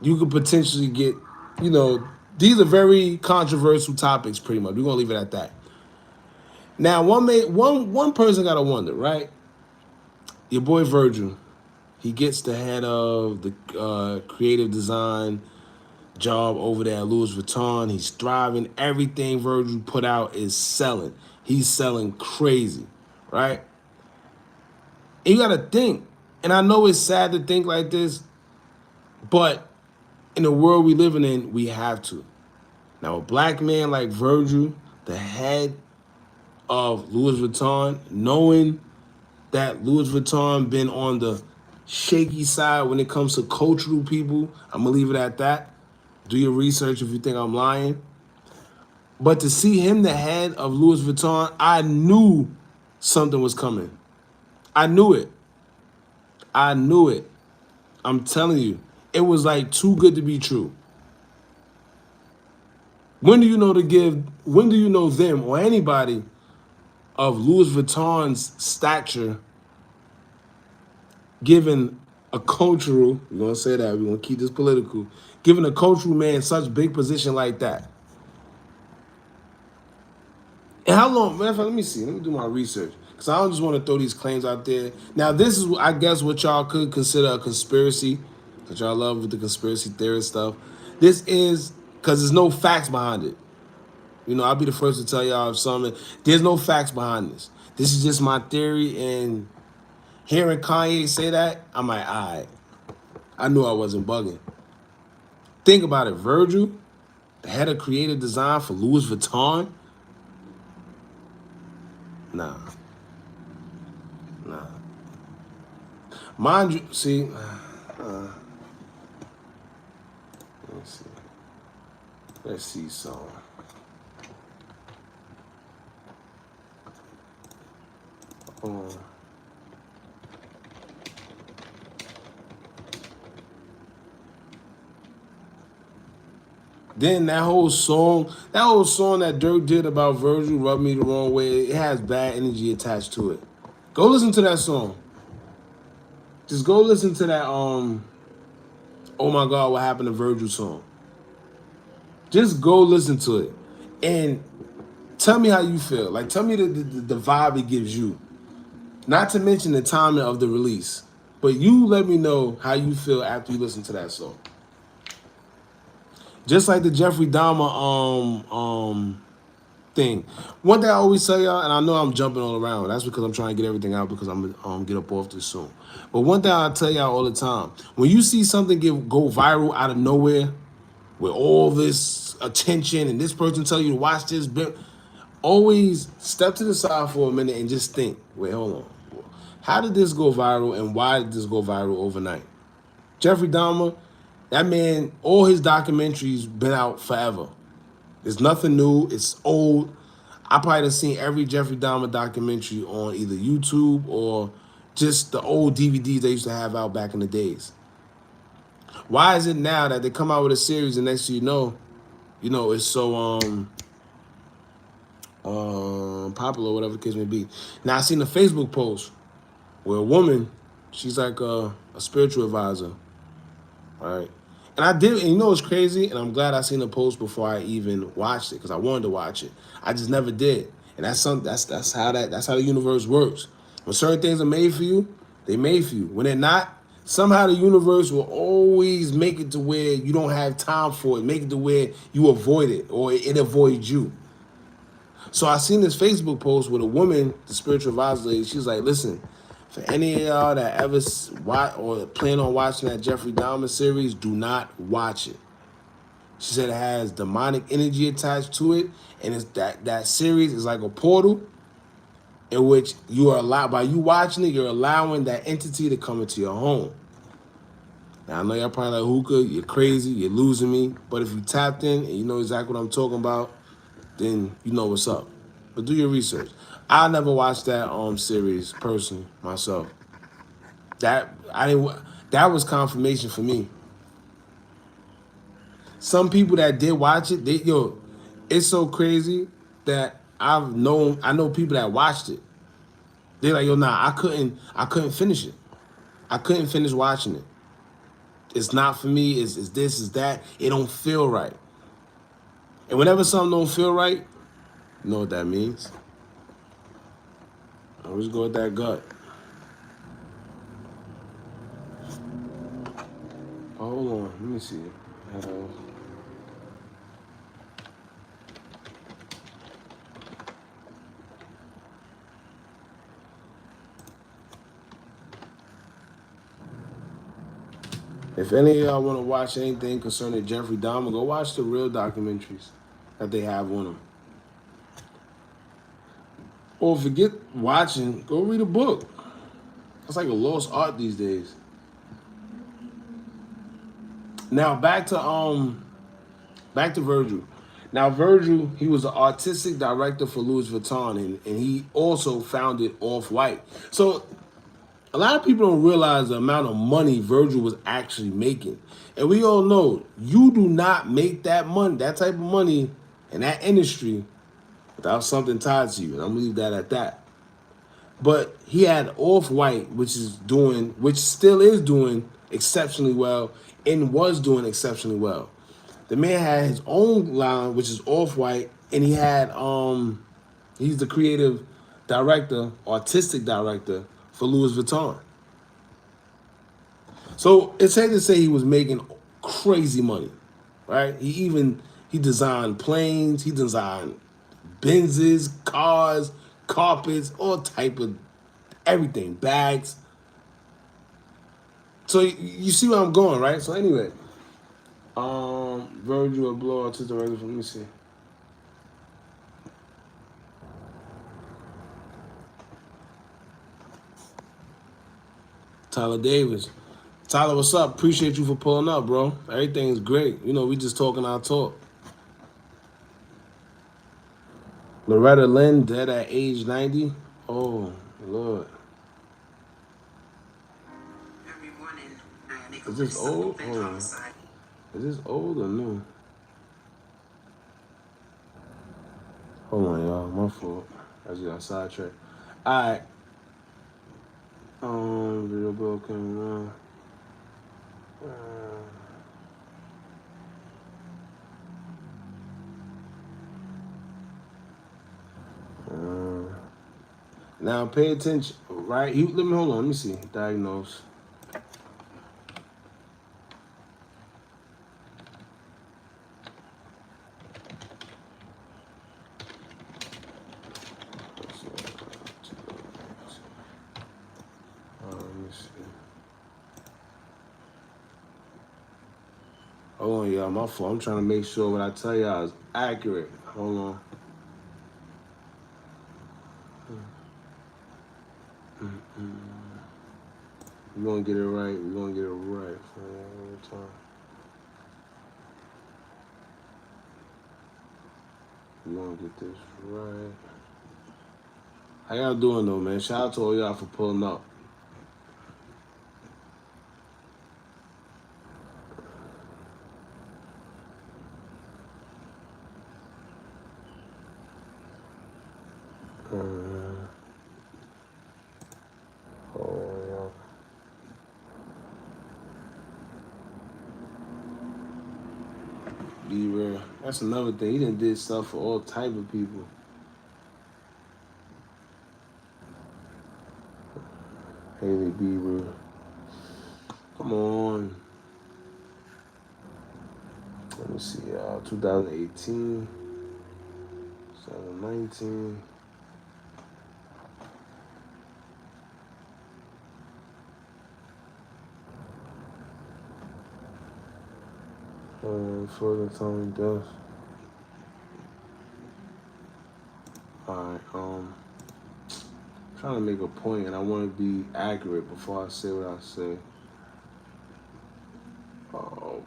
you could potentially get, you know, these are very controversial topics, pretty much. We're gonna leave it at that. Now, one person gotta wonder, right? Your boy Virgil, he gets the head of the creative design job over there at Louis Vuitton. He's thriving. Everything Virgil put out is selling. He's selling crazy, right? And you gotta think, and I know it's sad to think like this, but in the world we living in, we have to. Now, a black man like Virgil, the head of Louis Vuitton, knowing that Louis Vuitton been on the shaky side when it comes to cultural people, I'm gonna leave it at that. Do your research if you think I'm lying. But to see him the head of Louis Vuitton, I knew something was coming. I knew it. I knew it. I'm telling you, it was like too good to be true. When do you know them or anybody of Louis Vuitton's stature given a cultural, we're gonna say that, we're gonna keep this political, giving a cultural man such big position like that? And how long, matter of fact, let me see, let me do my research. Because I don't just want to throw these claims out there. Now, this is, I guess, what y'all could consider a conspiracy, that y'all love with the conspiracy theory stuff. This is, because there's no facts behind it. You know, I'll be the first to tell y'all something. There's no facts behind this. This is just my theory, and hearing Kanye say that, I'm like, all right. I knew I wasn't bugging. Think about it. Virgil, the head of creative design for Louis Vuitton? Nah. Mind you, see, let's see some. Then that whole song that Dirk did about Virgil, Rub Me the Wrong Way, it has bad energy attached to it. Go listen to that song. Just go listen to that, oh my God, what happened to Virgil song. Just go listen to it. And tell me how you feel. Like, tell me the vibe it gives you. Not to mention the timing of the release. But you let me know how you feel after you listen to that song. Just like the Jeffrey Dahmer thing. One thing I always tell y'all, and I know I'm jumping all around. That's because I'm trying to get everything out because I'm gonna get up off this soon. But one thing I tell y'all all the time: when you see something go viral out of nowhere, with all this attention, and this person tell you to watch this, always step to the side for a minute and just think. Wait, hold on. How did this go viral, and why did this go viral overnight? Jeffrey Dahmer, that man, all his documentaries been out forever. It's nothing new. It's old. I probably have seen every Jeffrey Dahmer documentary on either YouTube or just the old DVDs they used to have out back in the days. Why is it now that they come out with a series and next thing you know, it's so popular, whatever the case may be. Now I seen a Facebook post where a woman, she's like a spiritual advisor, right? And I did, and you know what's crazy? And I'm glad I seen the post before I even watched it because I wanted to watch it. I just never did. And that's how the universe works. When certain things are made for you, they made for you. When they're not, somehow the universe will always make it to where you don't have time for it, make it to where you avoid it or it avoids you. So I seen this Facebook post with a woman, the spiritual advisor lady, she's like, listen, for any of y'all that ever watch or plan on watching that Jeffrey Dahmer series, do not watch it. She said it has demonic energy attached to it, and it's that series is like a portal. in which you are allowed, by you watching it, you're allowing that entity to come into your home. Now, I know y'all probably like, hookah, you're crazy, you're losing me. But if you tapped in and you know exactly what I'm talking about, then you know what's up. But do your research. I never watched that series personally myself. That I didn't. That was confirmation for me. Some people that did watch it, it's so crazy that I know people that watched it. They're like, yo, nah, I couldn't finish it. I couldn't finish watching it. It's not for me. It's this, is that. It don't feel right. And whenever something don't feel right, you know what that means. I always go with that gut. Oh, hold on, let me see. Uh, if any of y'all want to watch anything concerning Jeffrey Dahmer, go watch the real documentaries that they have on him. Or forget watching, go read a book. It's like a lost art these days. Now back to Virgil. Now Virgil, he was an artistic director for Louis Vuitton, and he also founded Off White. So a lot of people don't realize the amount of money Virgil was actually making. And we all know you do not make that money, that type of money in that industry without something tied to you. And I'm gonna leave that at that. But he had Off White, which still is doing exceptionally well and was doing exceptionally well. The man had his own line, which is Off White, and he's the creative director, artistic director for Louis Vuitton. So it's safe to say he was making crazy money, right? He designed planes, he designed Benzes, cars, carpets, all type of everything, bags. So you see where I'm going, right? So anyway, Virgil Abloh, artistic director. Let me see. Tyler Davis. Tyler, what's up? Appreciate you for pulling up, bro. Everything's great. You know, we just talking our talk. Loretta Lynn, dead at age 90. Oh, Lord. Is this old? Hold on. Is this old or new? Hold on, y'all. My fault. I just got sidetracked. Alright. Video bill came on. Now pay attention, right? Let me hold on. Let me see. Diagnose. Let me see. Hold on, y'all. My fault. I'm trying to make sure what I tell y'all is accurate. Hold on. We're gonna get it right. We're gonna get it right for one time. We're gonna get this right. How y'all doing though, man? Shout out to all y'all for pulling up. Be real. That's another thing. He done did stuff for all type of people. Haley Bieber. Come on. Let me see, 2018, 2019. Further Tony death. Alright, trying to make a point, and I want to be accurate before I say what I say. Oh,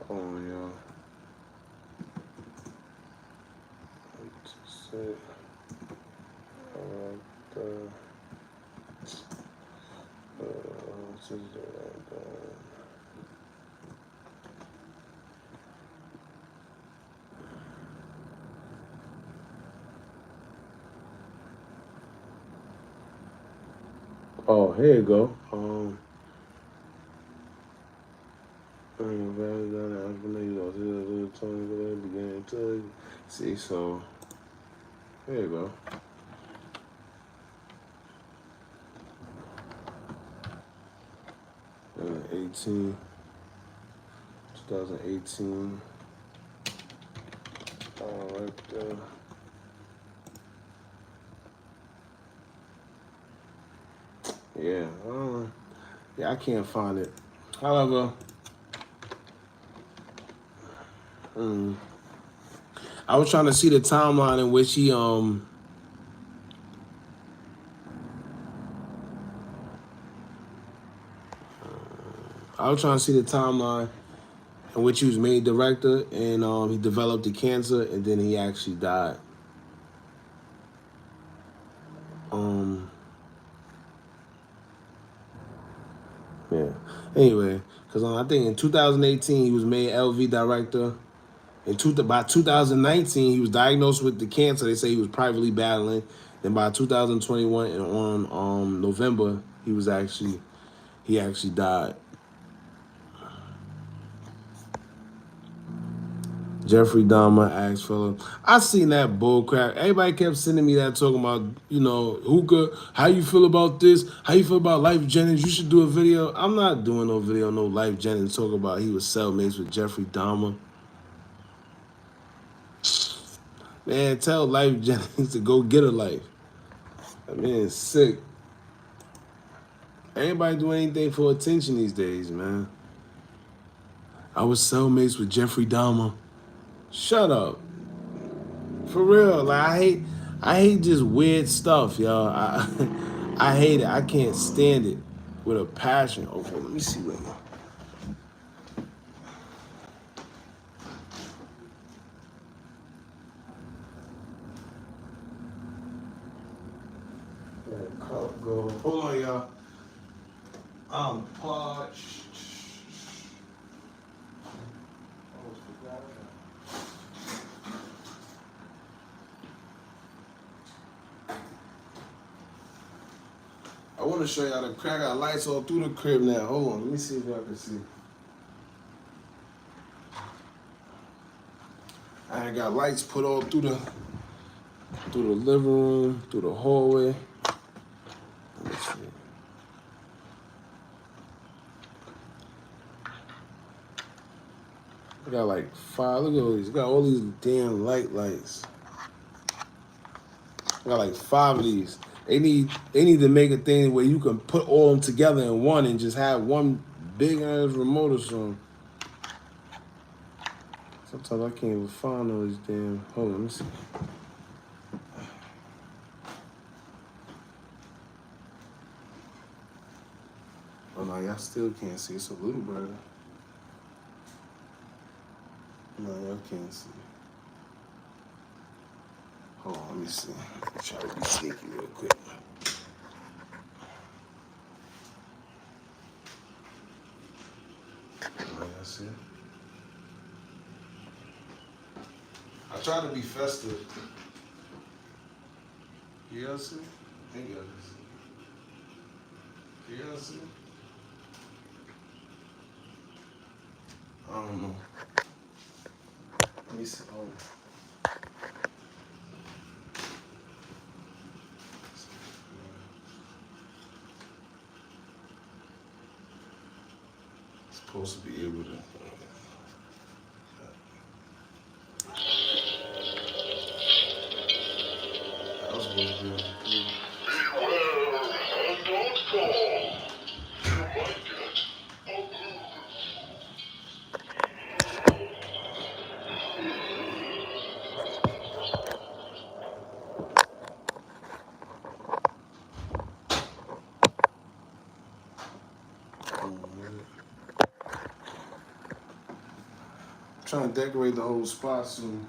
oh yeah. Oh, here you go. See, so here you go. 2018. Right there. Yeah, yeah, I can't find it. However, I was trying to see the timeline in which he I was trying to see the timeline in which he was made director, and he developed the cancer, and then he actually died. Yeah. Anyway, because I think in 2018 he was made LV director. By 2019 he was diagnosed with the cancer. They say he was privately battling. Then by 2021 and on November he actually died. Jeffrey Dahmer asked fellow. I seen that bull crap. Everybody kept sending me that talking about, hookah, how you feel about this? How you feel about Life Jennings? You should do a video. I'm not doing no video, no Life Jennings talking about he was cellmates with Jeffrey Dahmer. Man, tell Life Jennings to go get a life. That man's sick. Everybody do anything for attention these days, man. I was cellmates with Jeffrey Dahmer. Shut up. For real, like I hate just weird stuff, y'all. I hate it. I can't stand it with a passion. Okay, let me see what. Hold on, y'all. I'm parched. I want to show y'all the crib. I got lights all through the crib now. Hold on, let me see if y'all can see. I got lights put all through the living room, through the hallway. Let me see. I got like 5. Look at all these. I got all these damn lights. I got like 5 of these. They need to make a thing where you can put all them together in one and just have one big ass remote or something. Sometimes I can't even find all these damn. Hold on, let me see. Oh no, y'all still can't see. It's a little better. No, y'all can't see. Hold on, let me see. Try to be sneaky real quick. Y'all see? I try to be festive. You see? I think y'all see. You see? I don't know. Let me see. Oh. Supposed to be able to. That was supposed to be able to. trying to decorate the whole spot soon.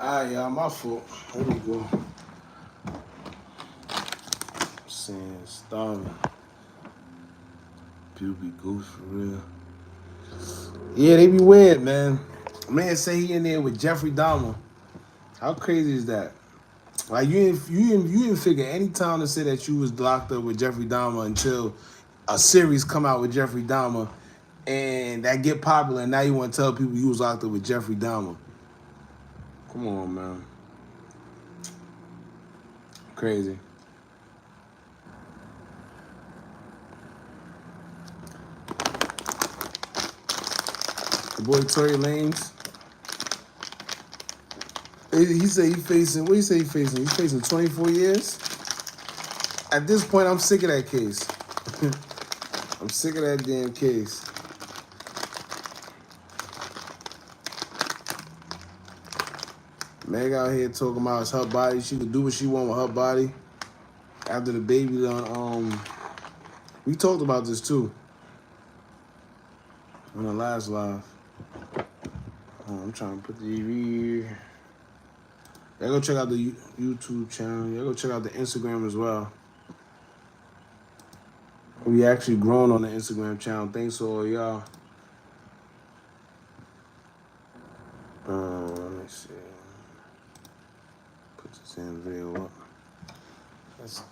Alright, y'all, my fault. There we go. Saying starving. People be goose for real. Yeah, they be weird, man. Man say he in there with Jeffrey Dahmer. How crazy is that? Like you didn't figure any time to say that you was locked up with Jeffrey Dahmer until a series come out with Jeffrey Dahmer and that get popular and now you want to tell people you was locked up with Jeffrey Dahmer. Come on, man. Crazy. The boy Tory Lanez. He said he facing, what do you say he facing? He's facing 24 years? At this point, I'm sick of that case. I'm sick of that damn case. Meg out here talking about it's her body. She could do what she want with her body. After the baby done, we talked about this too on the last live. I'm trying to put the here. Y'all go check out the YouTube channel. Y'all go check out the Instagram as well. We actually grown on the Instagram channel. Thanks to all y'all. Let me see. Put this damn video up. It's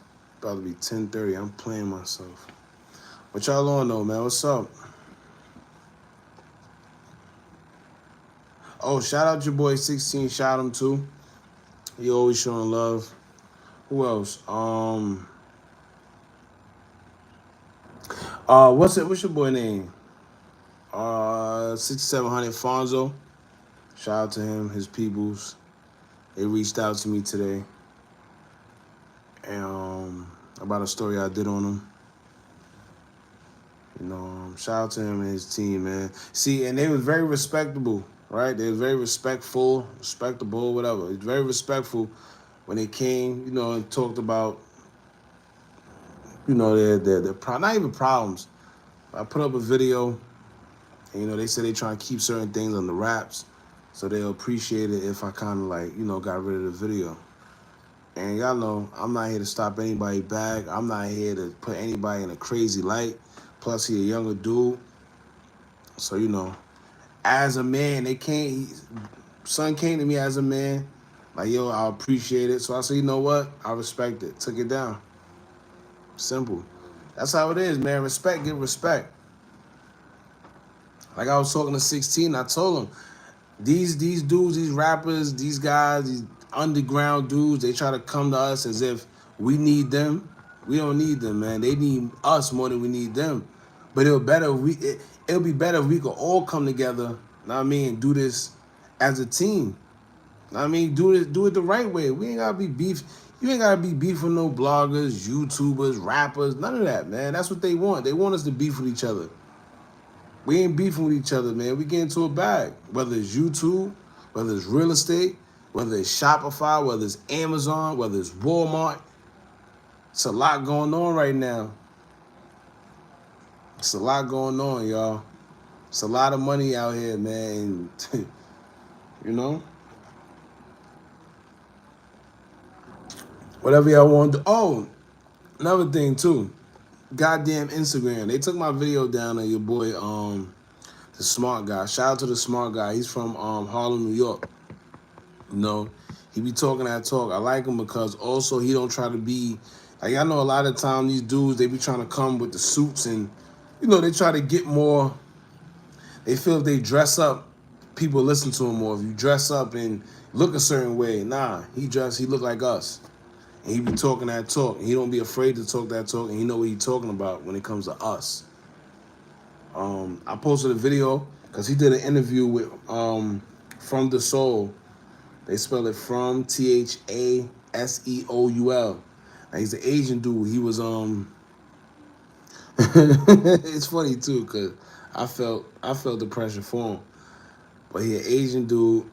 about to be 10:30. I'm playing myself. What y'all on though, man? What's up? Oh, shout out your boy 16. Shout him too. He always showing love. Who else? What's your boy name? 6700 Fonzo. Shout out to him, his peoples. They reached out to me today. And about a story I did on him. You know, shout out to him and his team, man. See, and they was very respectable, right? They were very respectful, respectable, whatever. It's very respectful when they came, you know, and talked about, you know, their not even problems. I put up a video, and, you know, they said they trying to keep certain things on the wraps, so they'll appreciate it if I kind of like, you know, got rid of the video. And y'all know, I'm not here to stop anybody back. I'm not here to put anybody in a crazy light. Plus, he a younger dude. So, you know, as a man, son came to me as a man. Like, yo, I appreciate it. So I said, you know what? I respect it. Took it down. Simple. That's how it is, man. Respect, give respect. Like I was talking to 16, I told him, these dudes, these rappers, these guys, these underground dudes, they try to come to us as if we need them. We don't need them, man. They need us more than we need them. But it'll be better if we could all come together. Know what I mean, do this as a team. Know what I mean, do it the right way. We ain't gotta be beef. You ain't gotta be beef with no bloggers, YouTubers, rappers, none of that, man. That's what they want. They want us to beef with each other. We ain't beefing with each other, man. We get into a bag. Whether it's YouTube, whether it's real estate, whether it's Shopify, whether it's Amazon, whether it's Walmart. It's a lot going on right now. It's a lot going on, y'all. It's a lot of money out here, man. You know? Whatever y'all want to do. Oh, another thing too. Goddamn Instagram. They took my video down on your boy, the smart guy. Shout out to the smart guy. He's from Harlem, New York. You know, he be talking that talk. I like him because also he don't try to be like, I know a lot of time these dudes, they be trying to come with the suits and they try to get more. They feel if they dress up, people listen to him more. If you dress up and look a certain way, nah, he look like us. And he be talking that talk. And he don't be afraid to talk that talk, and he know what he talking about when it comes to us. I posted a video because he did an interview with From the Soul. They spell it from THASEOUL. Now he's an Asian dude. He was it's funny too because I felt the pressure for him. But he an Asian dude.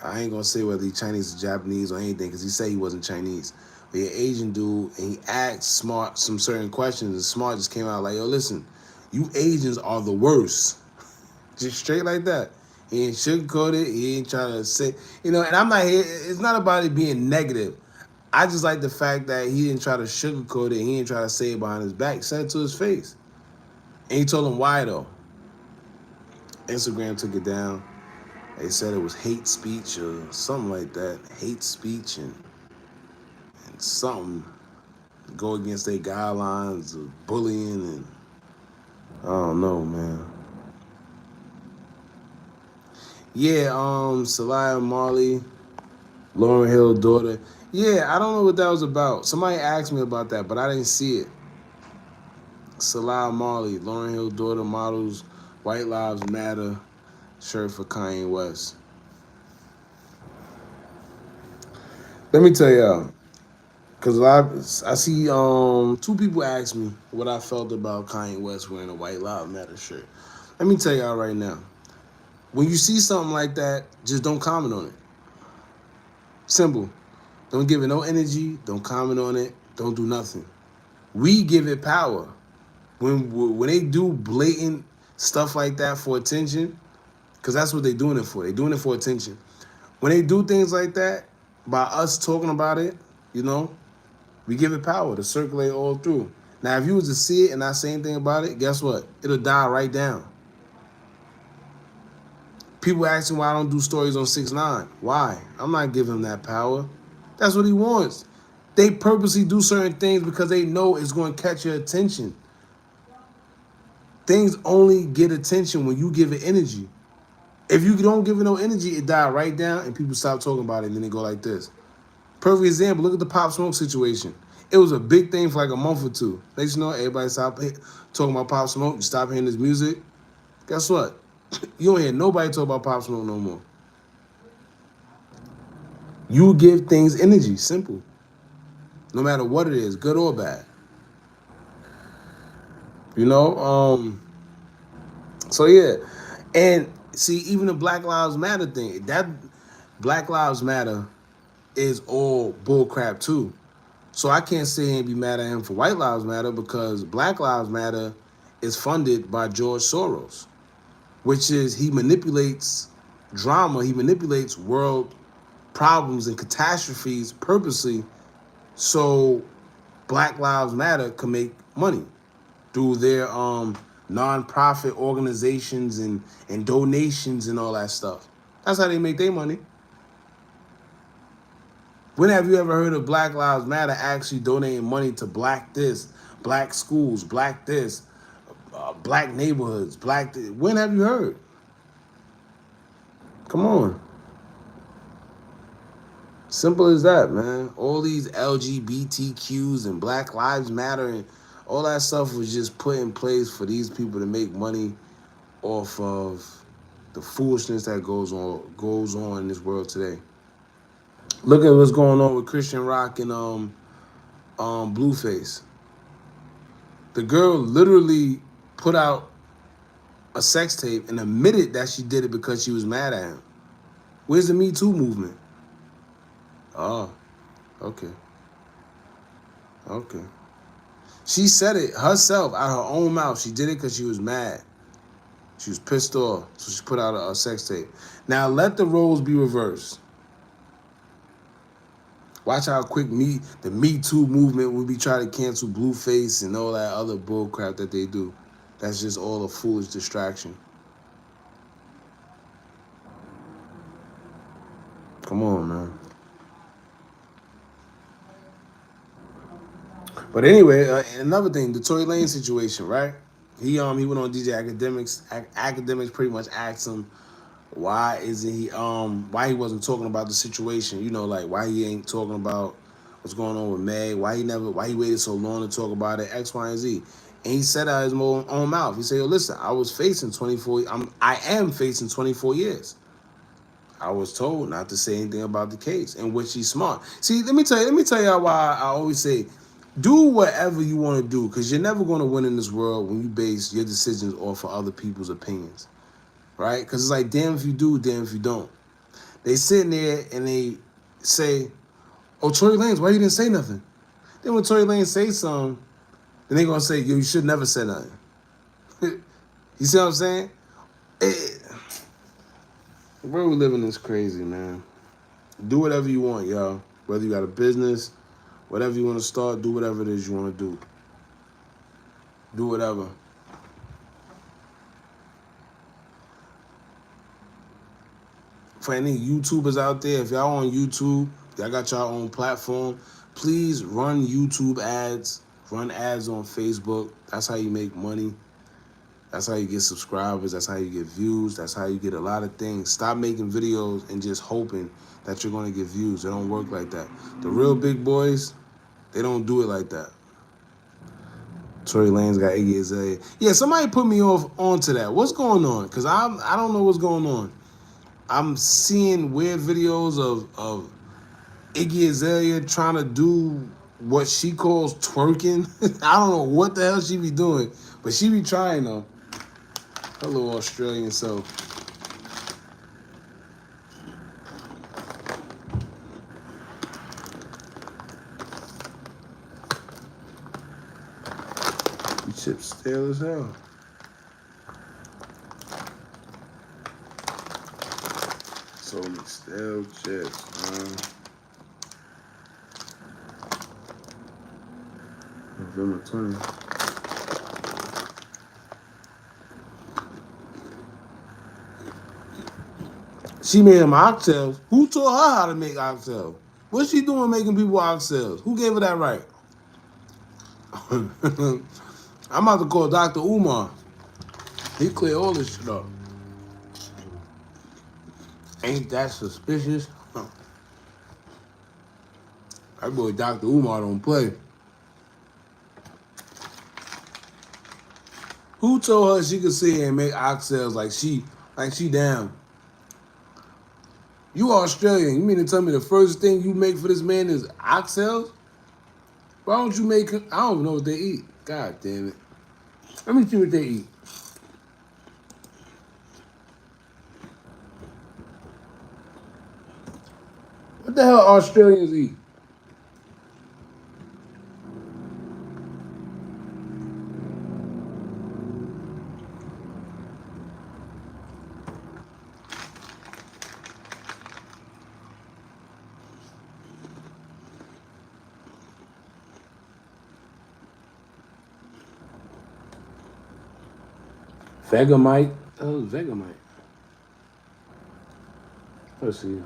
I ain't gonna say whether he's Chinese or Japanese or anything because he said he wasn't Chinese. But he an Asian dude and he asked Smart some certain questions and Smart just came out like, yo, listen, you Asians are the worst. Just straight like that. He ain't sugarcoat it. He ain't trying to say, and I'm not here. It's not about it being negative. I just like the fact that he didn't try to sugarcoat it. He didn't try to say it behind his back. He said it to his face. And he told him why, though. Instagram took it down. They said it was hate speech or something like that. Hate speech and something go against their guidelines of bullying and I don't know, man. Yeah, Salaya Marley, Lauryn Hill daughter. Yeah, I don't know what that was about. Somebody asked me about that, but I didn't see it. Salaya Marley, Lauryn Hill daughter models White Lives Matter shirt for Kanye West. Let me tell y'all, because I see two people ask me what I felt about Kanye West wearing a White Lives Matter shirt. Let me tell y'all right now. When you see something like that, just don't comment on it. Simple. Don't give it no energy. Don't comment on it. Don't do nothing. We give it power. When they do blatant stuff like that for attention, because that's what they're doing it for. They're doing it for attention. When they do things like that, by us talking about it, we give it power to circulate all through. Now, if you was to see it and not say anything about it, guess what? It'll die right down. People asking why I don't do stories on 6ix9ine. Why? I'm not giving him that power. That's what he wants. They purposely do certain things because they know it's going to catch your attention. Things only get attention when you give it energy. If you don't give it no energy, it die right down and people stop talking about it and then they go like this. Perfect example, look at the Pop Smoke situation. It was a big thing for like a month or two. Next you know, everybody stopped talking about Pop Smoke. You stop hearing his music. Guess what? You don't hear nobody talk about Pop Smoke no more. You give things energy, simple. No matter what it is, good or bad. So yeah. And see, even the Black Lives Matter thing, that Black Lives Matter is all bullcrap too. So I can't sit here and be mad at him for White Lives Matter because Black Lives Matter is funded by George Soros, which is he manipulates drama, he manipulates world problems and catastrophes purposely so Black Lives Matter can make money through their non-profit organizations and donations and all that stuff. That's how they make their money. When have you ever heard of Black Lives Matter actually donating money to black this, black schools, black this, black neighborhoods, black this? When have you heard? Come on. Simple as that, man. All these LGBTQs and Black Lives Matter and all that stuff was just put in place for these people to make money off of the foolishness that goes on in this world today. Look at what's going on with Christian Rock and Blueface. The girl literally put out a sex tape and admitted that she did it because she was mad at him. Where's the Me Too movement? Oh, okay. Okay. She said it herself out her own mouth. She did it because she was mad. She was pissed off. So she put out a sex tape. Now let the roles be reversed. Watch how quick the Me Too movement will be trying to cancel Blueface and all that other bull crap that they do. That's just all a foolish distraction. Come on, man. But anyway, another thing, the Tory Lanez situation, right? He went on DJ Academics. Academics pretty much asked him why he wasn't talking about the situation, like why he ain't talking about what's going on with Meg, why he waited so long to talk about it, X, Y, and Z. And he said out of his own mouth, he said, yo, listen, I am facing 24 years. I was told not to say anything about the case, in which he's smart. See, let me tell y'all why I always say, do whatever you want to do, because you're never going to win in this world when you base your decisions off of other people's opinions, right? Because it's like, damn if you do, damn if you don't. They sitting there and they say, oh, Tory Lanez, why you didn't say nothing? Then when Tory Lanez say something, then they going to say, yo, you should never say nothing. You see what I'm saying? The world we live in is crazy, man. Do whatever you want, y'all. Whether you got a business, whatever you want to start, do whatever it is you want to do. Do whatever. For any YouTubers out there, if y'all on YouTube, y'all got your own platform, please run YouTube ads, run ads on Facebook. That's how you make money. That's how you get subscribers. That's how you get views. That's how you get a lot of things. Stop making videos and just hoping that you're going to get views. It don't work like that. The real big boys, they don't do it like that. Tory Lanez got Iggy Azalea. Yeah, somebody put me onto that. What's going on? Because I don't know what's going on. I'm seeing weird videos of Iggy Azalea trying to do what she calls twerking. I don't know what the hell she be doing, but she be trying though. Hello, Australian self. You chips stale as hell. So many stale chips, man. November 20th. She made them oxtails. Who taught her how to make oxtails? What's she doing making people oxtails? Who gave her that right? I'm about to call Dr. Umar. He clear all this shit up. Ain't that suspicious? That boy Dr. Umar don't play. Who told her she could sit here and make oxtails like she down? You Australian. You mean to tell me the first thing you make for this man is oxtails? Why don't you make I don't know what they eat. God damn it. Let me see what they eat. What the hell Australians eat? Vegemite. Oh, Vegemite. Let's see.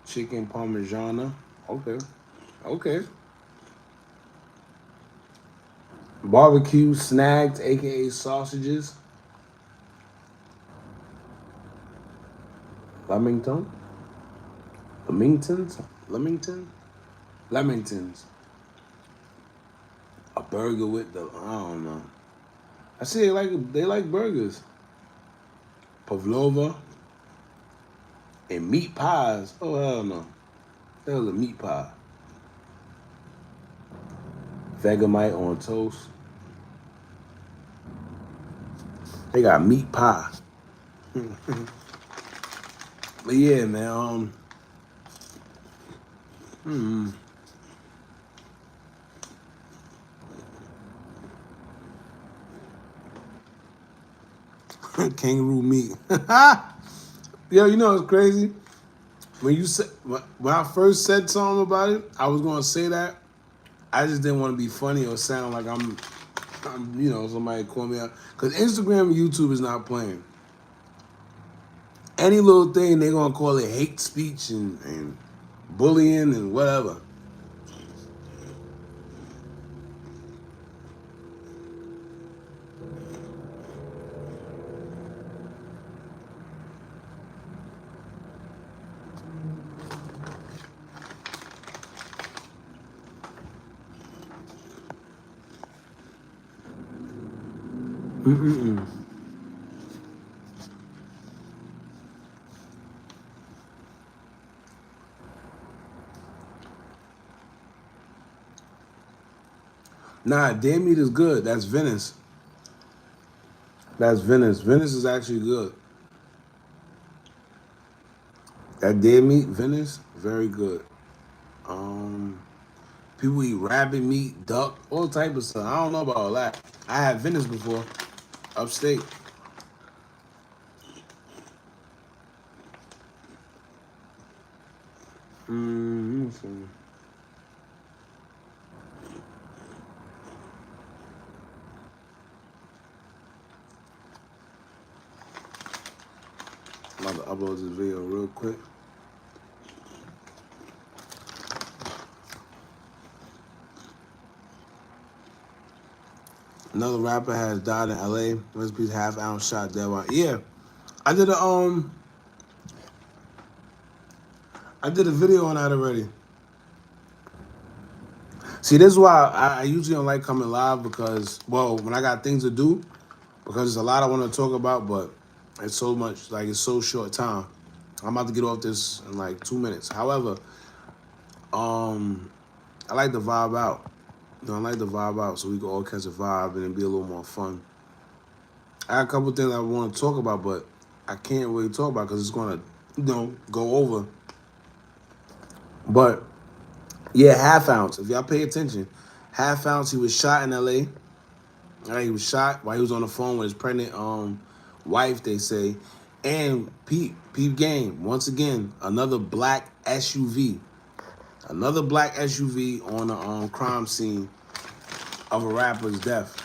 Chicken Parmigiana. Okay. Okay. Barbecue snagged, aka sausages. Leamington? Leamingtons? Leamingtons. A burger with the I don't know. I see they like burgers. Pavlova and meat pies. Oh hell no. That was a meat pie. Vegemite on toast. They got meat pie. But yeah, man. Kangaroo meat. Yo, you know what's crazy? When I first said something about it, I was gonna say that. I just didn't want to be funny or sound like I'm somebody call me out. Cause Instagram and YouTube is not playing. Any little thing they're gonna call it hate speech and bullying and whatever. Mm-mm-mm. Nah, deer meat is good. That's Venice. That's Venice. Venice is actually good. That deer meat, Venice, very good. Um, People eat rabbit meat, duck, all type of stuff. I don't know about all that. I had Venice before, upstate. Mm-hmm. I'm about to upload this video real quick. Another rapper has died in LA. Rest in peace, half-ounce shot dead while. Yeah. I did a I did a video on that already. See, this is why I usually don't like coming live because, well, when I got things to do, because there's a lot I want to talk about, but it's so much, like, it's so short time. I'm about to get off this in like 2 minutes. However, I like to vibe out. I like to vibe out so we can all catch a vibe and it be a little more fun. I got a couple things I want to talk about, but I can't really talk about because it's going to, go over. But yeah, half ounce. If y'all pay attention, half ounce. He was shot in L.A. All right, he was shot while he was on the phone with his pregnant wife. They say, and peep game. Once again, another black SUV on the crime scene of a rapper's death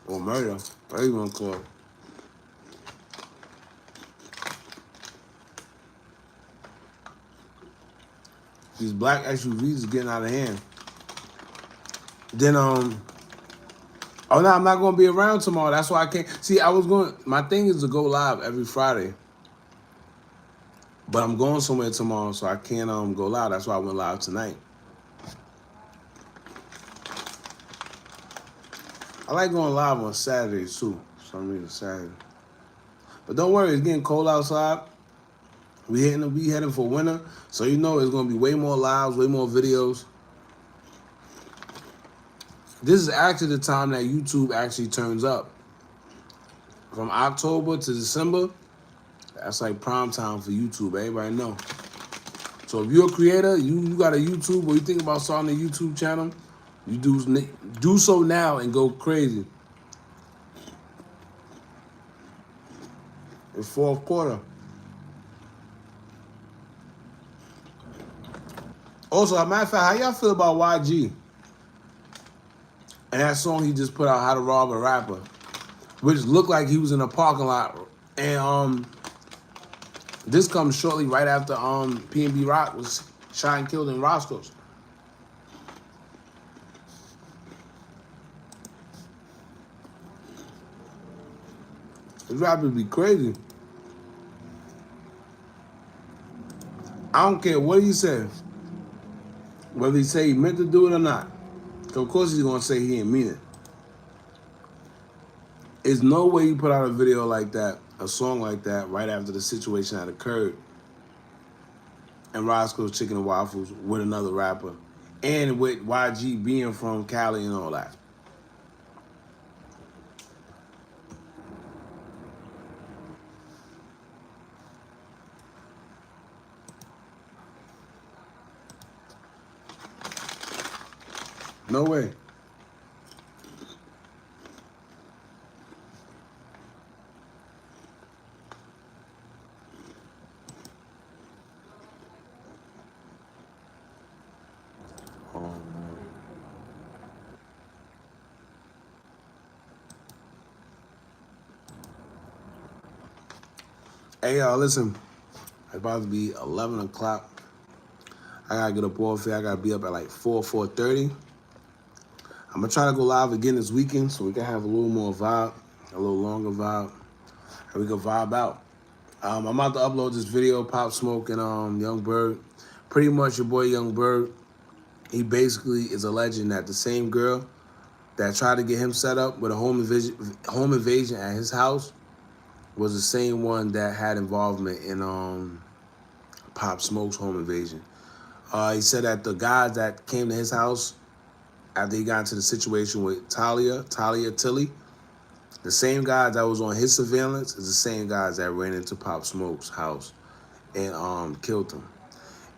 or murder. Whatever you want to call it. These black SUVs is getting out of hand. Then oh no, I'm not gonna be around tomorrow. That's why I can't. See, my thing is to go live every Friday. But I'm going somewhere tomorrow, so I can't go live. That's why I went live tonight. I like going live on Saturdays too. For some reason, Saturday. But don't worry, it's getting cold outside. We heading for winter, so it's gonna be way more lives, way more videos. This is actually the time that YouTube actually turns up. From October to December, that's like prime time for YouTube. Everybody know. So if you're a creator, you got a YouTube, or you think about starting a YouTube channel, you do so now and go crazy. It's fourth quarter. Also, as a matter of fact, how y'all feel about YG? And that song he just put out, How to Rob a Rapper, which looked like he was in a parking lot. And this comes shortly right after P&B Rock was shot and killed in Roscoe's. This rapper be crazy. I don't care what he said, whether he say he meant to do it or not. So of course he's gonna say he didn't mean it. There's no way you put out a video like that, a song like that, right after the situation had occurred, and Roscoe's Chicken and Waffles with another rapper, and with YG being from Cali and all that. No way. Oh, man. Hey, y'all, listen. It's about to be 11 o'clock. I gotta get up off here. I gotta be up at like 4:30. I'm gonna try to go live again this weekend so we can have a little more vibe, a little longer vibe, and we can vibe out. I'm about to upload this video, Pop Smoke and Young Bird. Pretty much your boy Young Bird. He basically is alleging that the same girl that tried to get him set up with a home invasion at his house was the same one that had involvement in Pop Smoke's home invasion. He said that the guys that came to his house after he got into the situation with Talia Tilly, the same guys that was on his surveillance is the same guys that ran into Pop Smoke's house and killed him.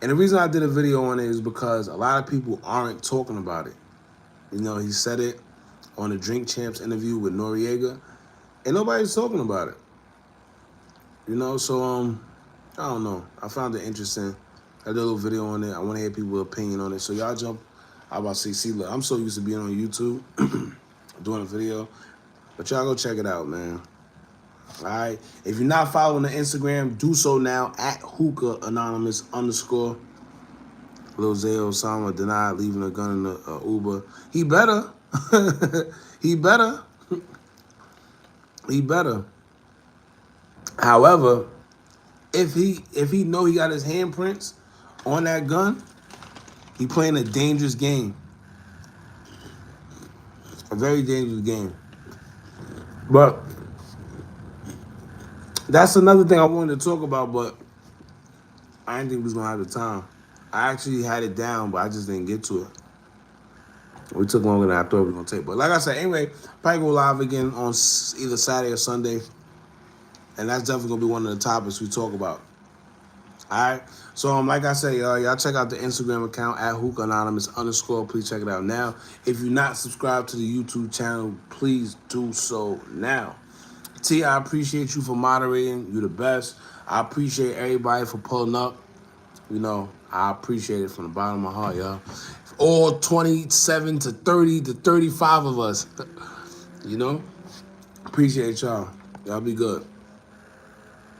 And the reason I did a video on it is because a lot of people aren't talking about it. You know, he said it on the Drink Champs interview with Noriega, and nobody's talking about it. You know, so I don't know. I found it interesting. I did a little video on it. I want to hear people's opinion on it. So y'all jump. I about to say, see, look, I'm so used to being on YouTube doing a video, but y'all go check it out, man. All right. If you're not following the Instagram, do so now at hookah anonymous _. Lil Zay Osama denied leaving a gun in the Uber. He better. He better. He better. However, if he know he got his handprints on that gun, he playing a dangerous game. A very dangerous game. But that's another thing I wanted to talk about, but I didn't think we was gonna have the time. I actually had it down, but I just didn't get to it. We took longer than I thought we were gonna take. But like I said, anyway, probably go live again on either Saturday or Sunday. And that's definitely gonna be one of the topics we talk about. All right. So like I said, y'all check out the Instagram account at hookah anonymous _. Please check it out now. If you're not subscribed to the YouTube channel, please do so now. T, I appreciate you for moderating. You're the best. I appreciate everybody for pulling up. You know, I appreciate it from the bottom of my heart, y'all. All 27 to 30 to 35 of us. You know, appreciate y'all. Y'all be good.